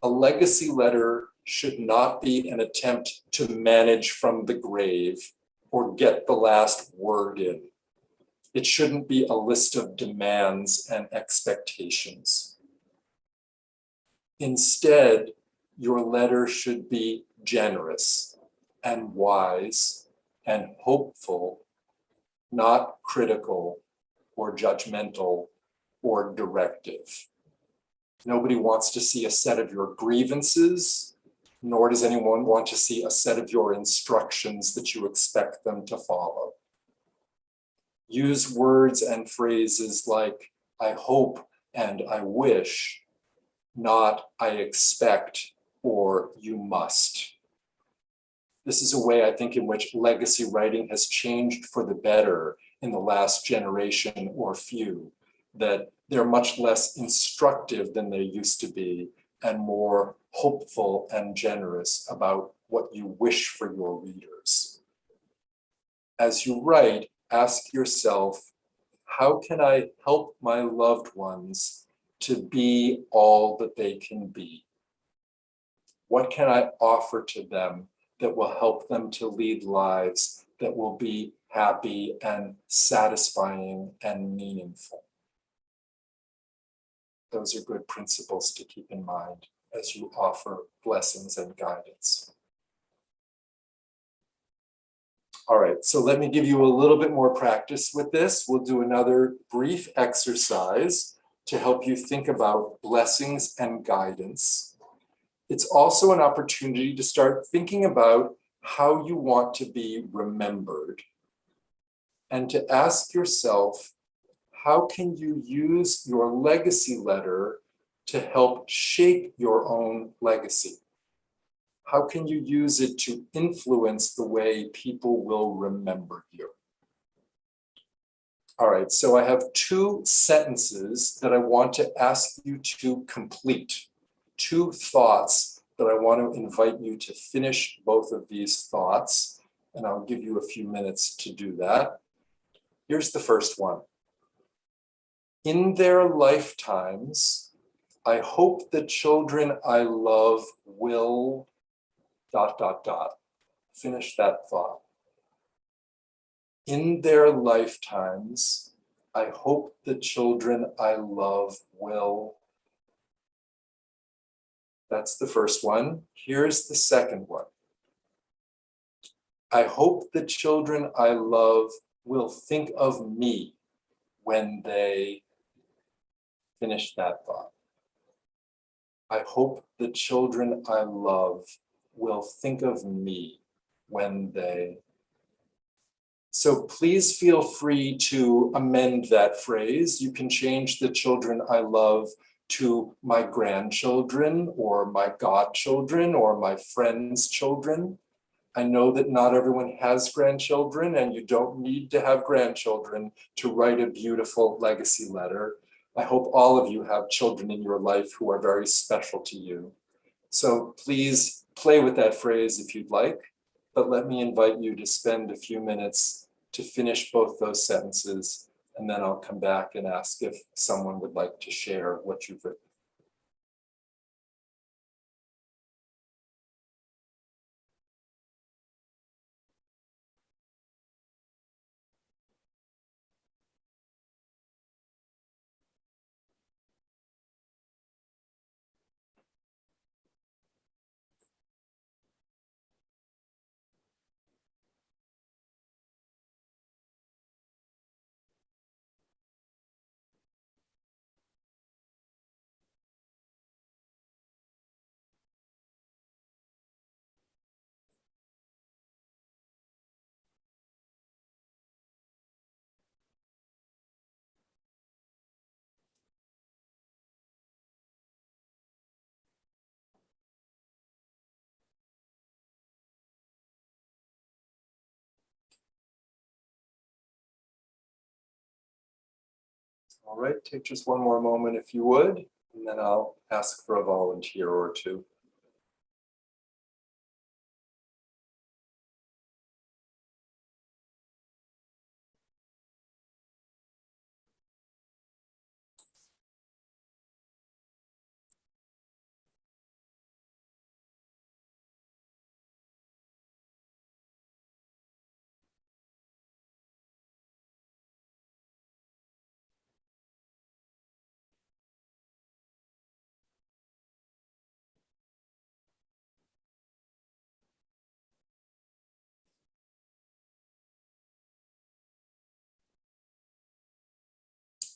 A legacy letter should not be an attempt to manage from the grave or get the last word in. It shouldn't be a list of demands and expectations. Instead, your letter should be generous and wise and hopeful, not critical or judgmental or directive. Nobody wants to see a set of your grievances, nor does anyone want to see a set of your instructions that you expect them to follow. Use words and phrases like, I hope and I wish, not I expect or you must. This is a way, I think, in which legacy writing has changed for the better in the last generation or few, that they're much less instructive than they used to be and more hopeful and generous about what you wish for your readers. As you write, ask yourself, how can I help my loved ones to be all that they can be? What can I offer to them that will help them to lead lives that will be happy and satisfying and meaningful? Those are good principles to keep in mind as you offer blessings and guidance. All right, so let me give you a little bit more practice with this. We'll do another brief exercise to help you think about blessings and guidance. It's also an opportunity to start thinking about how you want to be remembered and to ask yourself, how can you use your legacy letter to help shape your own legacy? How can you use it to influence the way people will remember you? All right, so I have 2 sentences that I want to ask you to complete, 2 thoughts that I want to invite you to finish both of these thoughts, and I'll give you a few minutes to do that. Here's the first one. In their lifetimes, I hope the children I love will ... Finish that thought. In their lifetimes, I hope the children I love will... That's the first one. Here's the second one. I hope the children I love will think of me when they... Finish that thought. I hope the children I love will think of me when they... So please feel free to amend that phrase. You can change the children I love to my grandchildren or my godchildren or my friends' children. I know that not everyone has grandchildren, and you don't need to have grandchildren to write a beautiful legacy letter. I hope all of you have children in your life who are very special to you. So please play with that phrase if you'd like, but let me invite you to spend a few minutes to finish both those sentences, and then I'll come back and ask if someone would like to share what you've written. All right, take just one more moment if you would. And then I'll ask for a volunteer or two.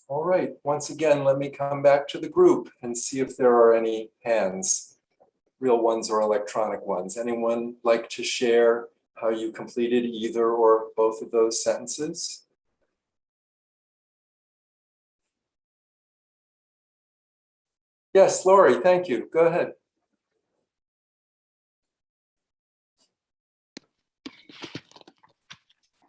All right, once again, let me come back to the group and see if there are any hands, real ones or electronic ones. Anyone like to share how you completed either or both of those sentences? Yes, Lori, thank you. Go ahead.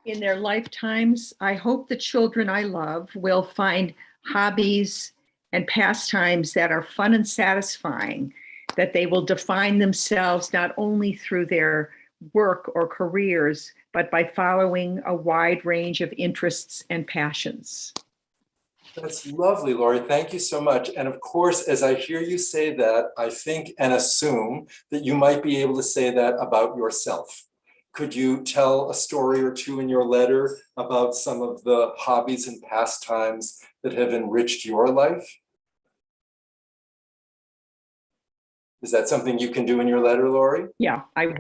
In their lifetimes, I hope the children I love will find hobbies and pastimes that are fun and satisfying, that they will define themselves not only through their work or careers, but by following a wide range of interests and passions. That's lovely, Lori. Thank you so much. And of course, as I hear you say that, I think and assume that you might be able to say that about yourself. Could you tell a story or two in your letter about some of the hobbies and pastimes that have enriched your life? Is that something you can do in your letter, Lori? Yeah, I would.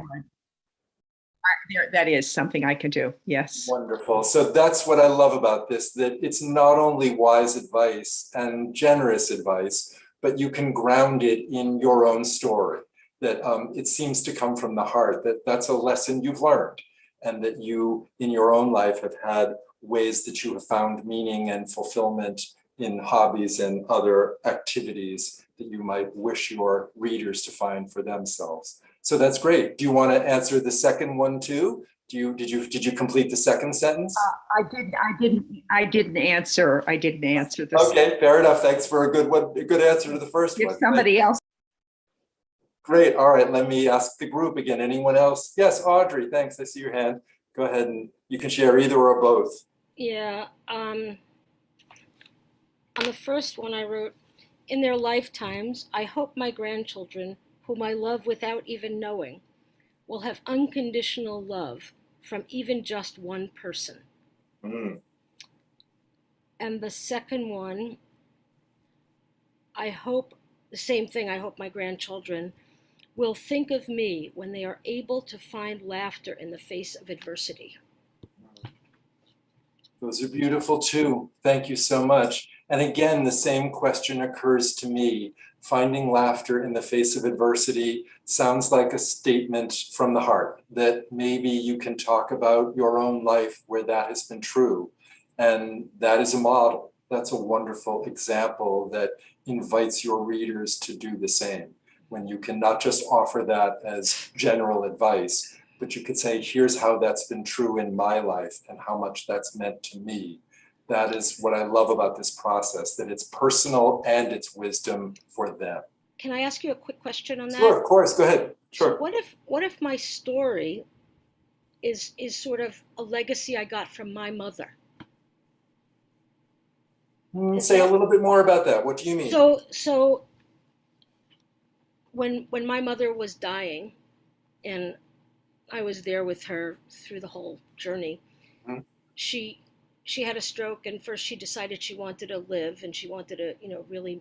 That is something I can do. Yes. Wonderful. So that's what I love about this, that it's not only wise advice and generous advice, but you can ground it in your own story, that it seems to come from the heart, that that's a lesson you've learned, and that you in your own life have had ways that you have found meaning and fulfillment in hobbies and other activities that you might wish your readers to find for themselves. So that's great. Do you want to answer the second one too? Did you complete the second sentence? I didn't answer this. Okay, fair enough. Thanks for a good answer to the first Give one. somebody else. Great. All right. Let me ask the group again. Anyone else? Yes, Audrey. Thanks. I see your hand. Go ahead and you can share either or both. Yeah. On the first one, I wrote, in their lifetimes, I hope my grandchildren, whom I love without even knowing, will have unconditional love from even just one person. Mm. And the second one, I hope the same thing. I hope my grandchildren will think of me when they are able to find laughter in the face of adversity. Those are beautiful too. Thank you so much. And again, the same question occurs to me. Finding laughter in the face of adversity sounds like a statement from the heart, that maybe you can talk about your own life where that has been true. And that is a model. That's a wonderful example that invites your readers to do the same. When you can not just offer that as general advice, but you could say, here's how that's been true in my life and how much that's meant to me. That is what I love about this process, that it's personal and it's wisdom for them. Can I ask you a quick question on that? Sure, of course, go ahead. Sure. So what if my story is sort of a legacy I got from my mother? Say a little bit more about that. What do you mean? So when my mother was dying, and I was there with her through the whole journey, mm-hmm. She had a stroke, and first she decided she wanted to live and she wanted to, really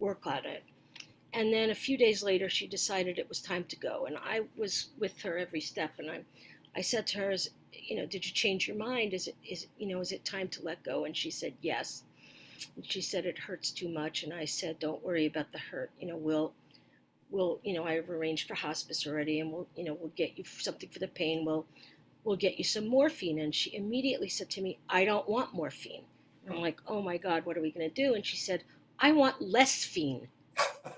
work on it. And then a few days later, she decided it was time to go. And I was with her every step. And I said to her, did you change your mind? Is it time to let go? And she said, yes. And she said, it hurts too much. And I said, don't worry about the hurt. We'll I've arranged for hospice already, and we'll get you something for the pain. We'll get you some morphine. And she immediately said to me, I don't want morphine. And I'm like, oh my God, what are we going to do? And she said, I want less fiend.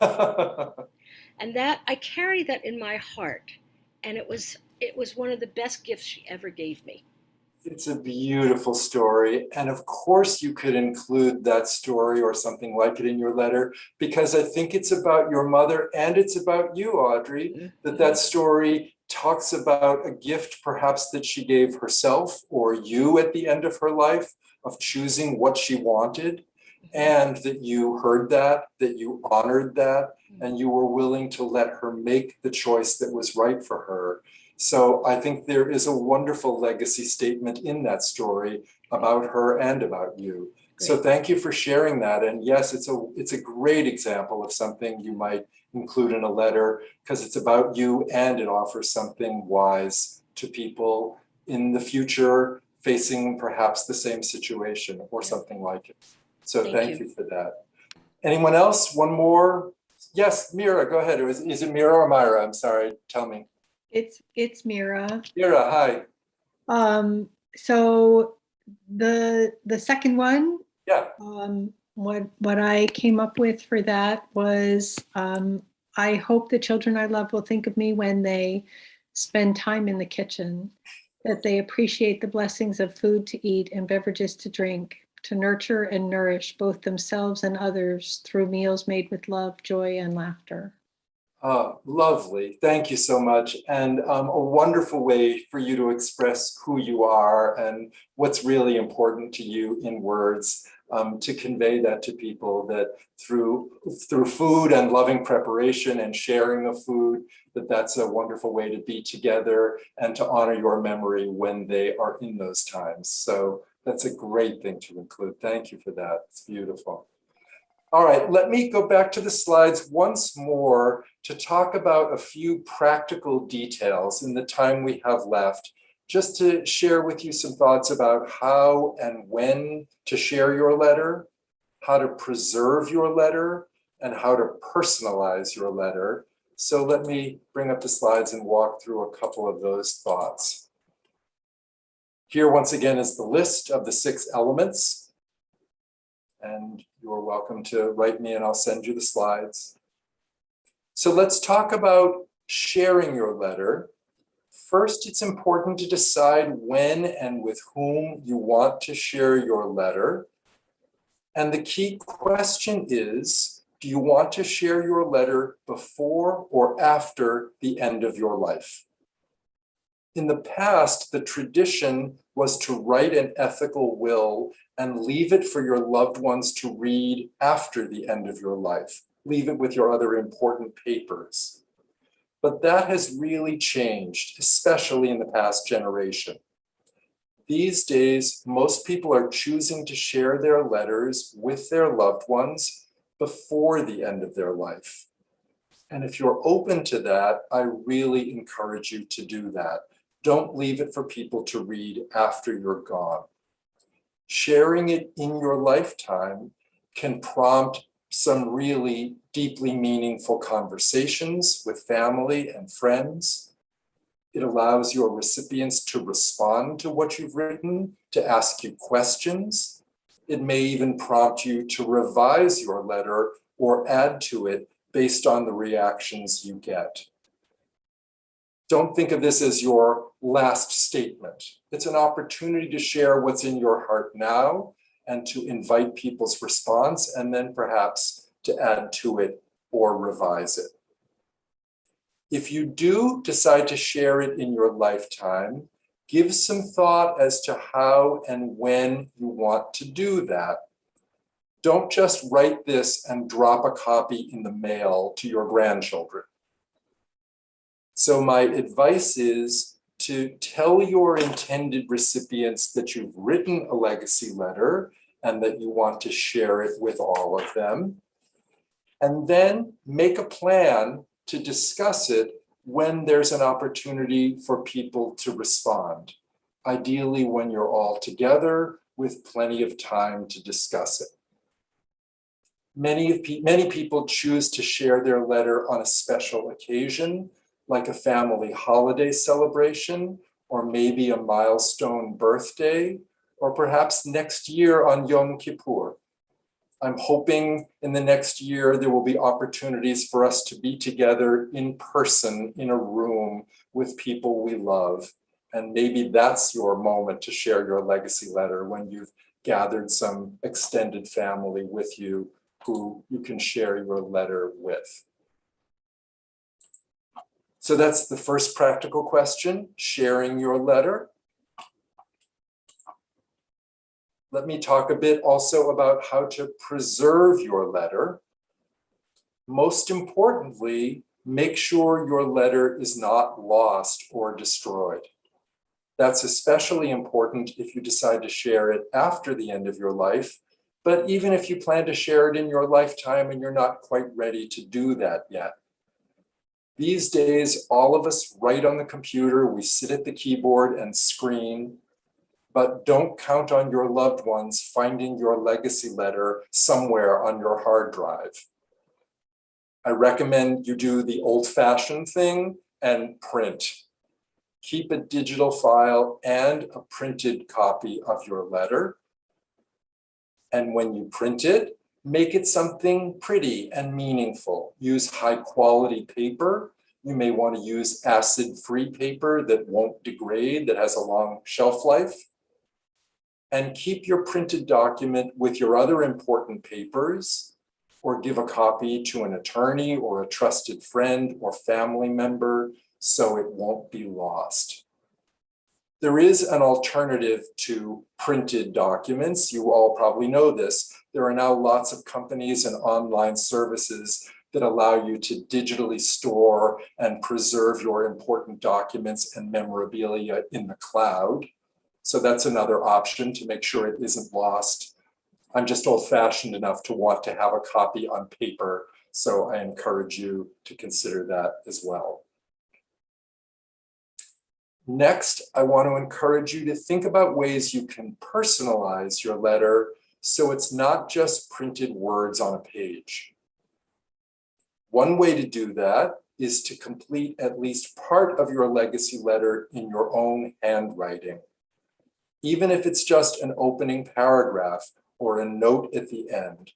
And that I carry that in my heart, and it was one of the best gifts she ever gave me. It's a beautiful story. And of course, you could include that story or something like it in your letter, because I think it's about your mother and it's about you, Audrey, that story talks about a gift perhaps that she gave herself or you at the end of her life of choosing what she wanted, and that you heard that you honored that, and you were willing to let her make the choice that was right for her. So I think there is a wonderful legacy statement in that story about her and about you. Great. So thank you for sharing that. And yes, it's a great example of something you might include in a letter, because it's about you and it offers something wise to people in the future facing perhaps the same situation or something like it. So thank you for that. Anyone else? One more? Yes, Mira, go ahead. Is it Mira or Myra? I'm sorry, tell me. It's Mira. Mira, hi. So the second one, Yeah. what I came up with for that was, I hope the children I love will think of me when they spend time in the kitchen, that they appreciate the blessings of food to eat and beverages to drink, to nurture and nourish both themselves and others through meals made with love, joy, and laughter. Oh, lovely. Thank you so much. And a wonderful way for you to express who you are and what's really important to you in words, to convey that to people, that through food and loving preparation and sharing of food, that's a wonderful way to be together and to honor your memory when they are in those times. So that's a great thing to include. Thank you for that. It's beautiful. All right, let me go back to the slides once more to talk about a few practical details in the time we have left, just to share with you some thoughts about how and when to share your letter, how to preserve your letter, and how to personalize your letter. So let me bring up the slides and walk through a couple of those thoughts. Here, once again, is the list of the 6 elements. And you're welcome to write me and I'll send you the slides. So let's talk about sharing your letter. First, it's important to decide when and with whom you want to share your letter. And the key question is, do you want to share your letter before or after the end of your life? In the past, the tradition was to write an ethical will and leave it for your loved ones to read after the end of your life. Leave it with your other important papers. But that has really changed, especially in the past generation. These days, most people are choosing to share their letters with their loved ones before the end of their life. And if you're open to that, I really encourage you to do that. Don't leave it for people to read after you're gone. Sharing it in your lifetime can prompt some really deeply meaningful conversations with family and friends. It allows your recipients to respond to what you've written, to ask you questions. It may even prompt you to revise your letter or add to it based on the reactions you get. Don't think of this as your last statement. It's an opportunity to share what's in your heart now and to invite people's response, and then perhaps to add to it or revise it. If you do decide to share it in your lifetime, give some thought as to how and when you want to do that. Don't just write this and drop a copy in the mail to your grandchildren. So my advice is to tell your intended recipients that you've written a legacy letter and that you want to share it with all of them. And then make a plan to discuss it when there's an opportunity for people to respond. Ideally, when you're all together with plenty of time to discuss it. Many people choose to share their letter on a special occasion, like a family holiday celebration, or maybe a milestone birthday, or perhaps next year on Yom Kippur. I'm hoping in the next year there will be opportunities for us to be together in person in a room with people we love And maybe that's your moment to share your legacy letter when you've gathered some extended family with you who you can share your letter with. So that's the first practical question, sharing your letter. Let me talk a bit also about how to preserve your letter. Most importantly, make sure your letter is not lost or destroyed. That's especially important if you decide to share it after the end of your life, but even if you plan to share it in your lifetime and you're not quite ready to do that yet. These days, all of us write on the computer, we sit at the keyboard and screen, but don't count on your loved ones finding your legacy letter somewhere on your hard drive. I recommend you do the old-fashioned thing and print. Keep a digital file and a printed copy of your letter. And when you print it, make it something pretty and meaningful. Use high-quality paper. You may want to use acid-free paper that won't degrade, that has a long shelf life. And keep your printed document with your other important papers, or give a copy to an attorney or a trusted friend or family member so it won't be lost. There is an alternative to printed documents. You all probably know this. There are now lots of companies and online services that allow you to digitally store and preserve your important documents and memorabilia in the cloud. So that's another option to make sure it isn't lost. I'm just old-fashioned enough to want to have a copy on paper, so I encourage you to consider that as well. Next, I want to encourage you to think about ways you can personalize your letter so it's not just printed words on a page. One way to do that is to complete at least part of your legacy letter in your own handwriting, even if it's just an opening paragraph or a note at the end.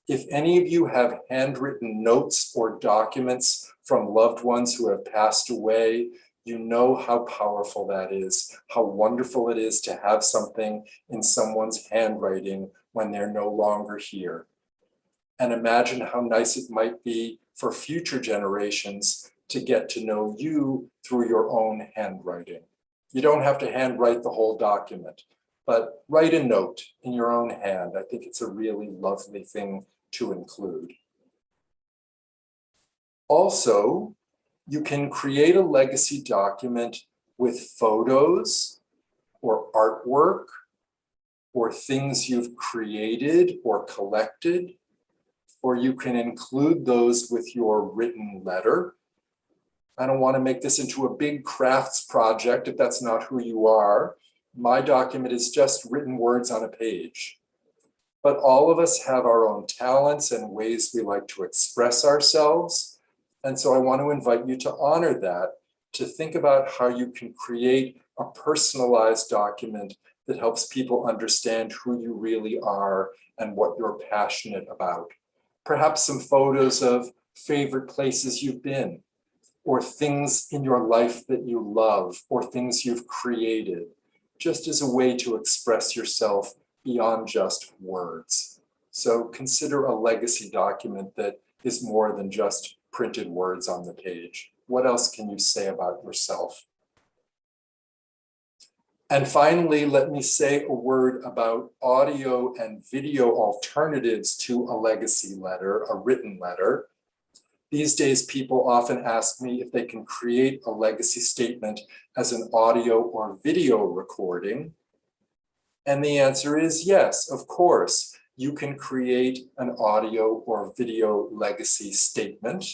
If any of you have handwritten notes or documents from loved ones who have passed away, you know how powerful that is, how wonderful it is to have something in someone's handwriting when they're no longer here. And imagine how nice it might be for future generations to get to know you through your own handwriting. You don't have to handwrite the whole document, but write a note in your own hand. I think it's a really lovely thing to include. Also, you can create a legacy document with photos or artwork or things you've created or collected, or you can include those with your written letter. I don't want to make this into a big crafts project if that's not who you are. My document is just written words on a page. But all of us have our own talents and ways we like to express ourselves. And so I want to invite you to honor that, to think about how you can create a personalized document that helps people understand who you really are and what you're passionate about. Perhaps some photos of favorite places you've been, or things in your life that you love, or things you've created, just as a way to express yourself beyond just words. So consider a legacy document that is more than just printed words on the page. What else can you say about yourself? And finally, let me say a word about audio and video alternatives to a legacy letter, a written letter. These days, people often ask me if they can create a legacy statement as an audio or video recording. And the answer is yes, of course. You can create an audio or video legacy statement.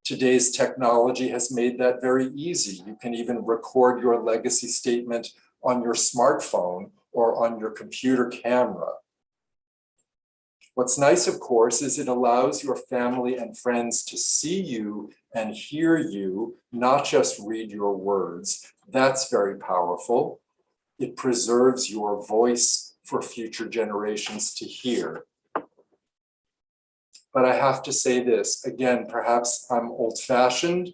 Today's technology has made that very easy. You can even record your legacy statement on your smartphone or on your computer camera. What's nice, of course, is it allows your family and friends to see you and hear you, not just read your words. That's very powerful. It preserves your voice for future generations to hear. But I have to say this, again, perhaps I'm old-fashioned,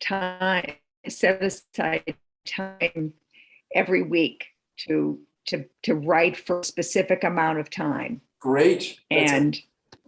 time, set aside time every week to write for a specific amount of time, Great. and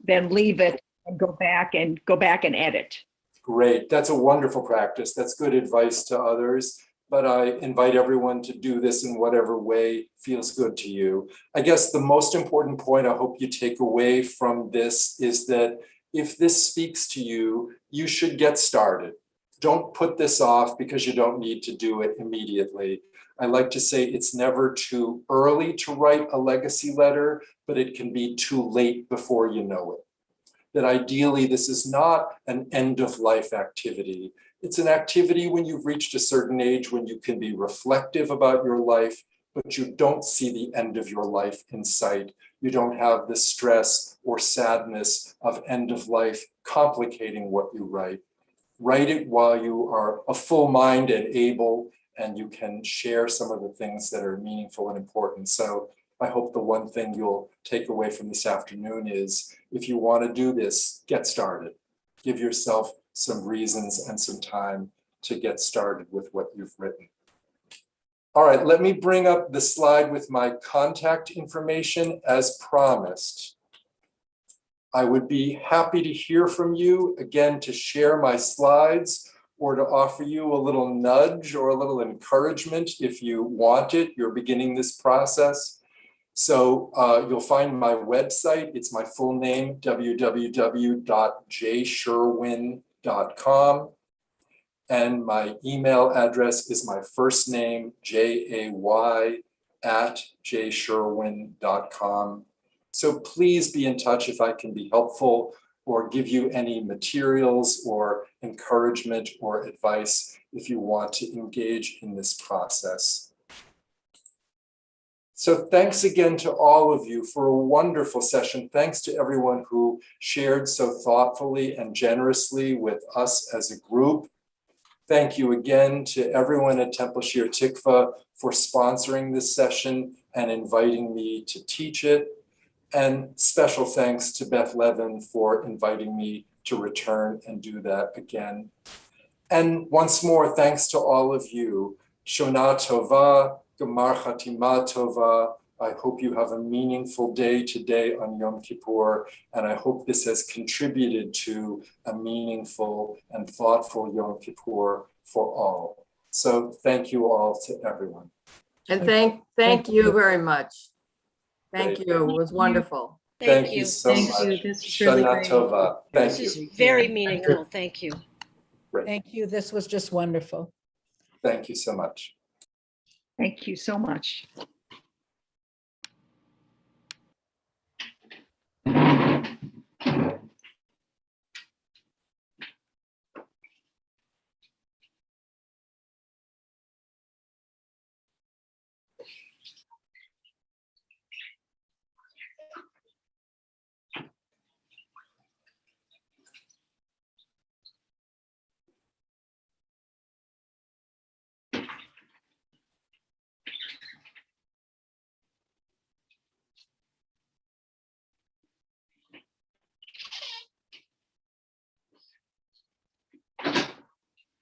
then leave it and go back and edit. Great. That's a wonderful practice. That's good advice to others. But I invite everyone to do this in whatever way feels good to you. I guess the most important point I hope you take away from this is that if this speaks to you, you should get started. Don't put this off because you don't need to do it immediately. I like to say it's never too early to write a legacy letter, but it can be too late before you know it. That ideally, this is not an end of life activity. It's an activity when you've reached a certain age when you can be reflective about your life, but you don't see the end of your life in sight. You don't have the stress or sadness of end of life complicating what you write. Write it while you are a full mind and able, and you can share some of the things that are meaningful and important. So I hope the one thing you'll take away from this afternoon is, if you want to do this, get started. Give yourself some reasons and some time to get started with what you've written. All right, let me bring up the slide with my contact information as promised. I would be happy to hear from you, again, to share my slides or to offer you a little nudge or a little encouragement if you want it. You're beginning this process. So you'll find my website. It's my full name, www.jsherwin.com. And my email address is my first name, jay@jsherwin.com. So please be in touch if I can be helpful or give you any materials or encouragement or advice if you want to engage in this process. So thanks again to all of you for a wonderful session. Thanks to everyone who shared so thoughtfully and generously with us as a group. Thank you again to everyone at Temple Shir Tikvah for sponsoring this session and inviting me to teach it. And special thanks to Beth Levin for inviting me to return and do that again. And once more, thanks to all of you. Shona Tova, Gemar Chatima Tova. I hope you have a meaningful day today on Yom Kippur, and I hope this has contributed to a meaningful and thoughtful Yom Kippur for all. So thank you all to everyone. And thank you very much. Thank Great. you. It was wonderful. Thank you so Thank much. you. This is really Shana great. Tova. Thank This you. is very meaningful. Thank you. Great. Thank you. This was just wonderful. Thank you so much. Thank you so much.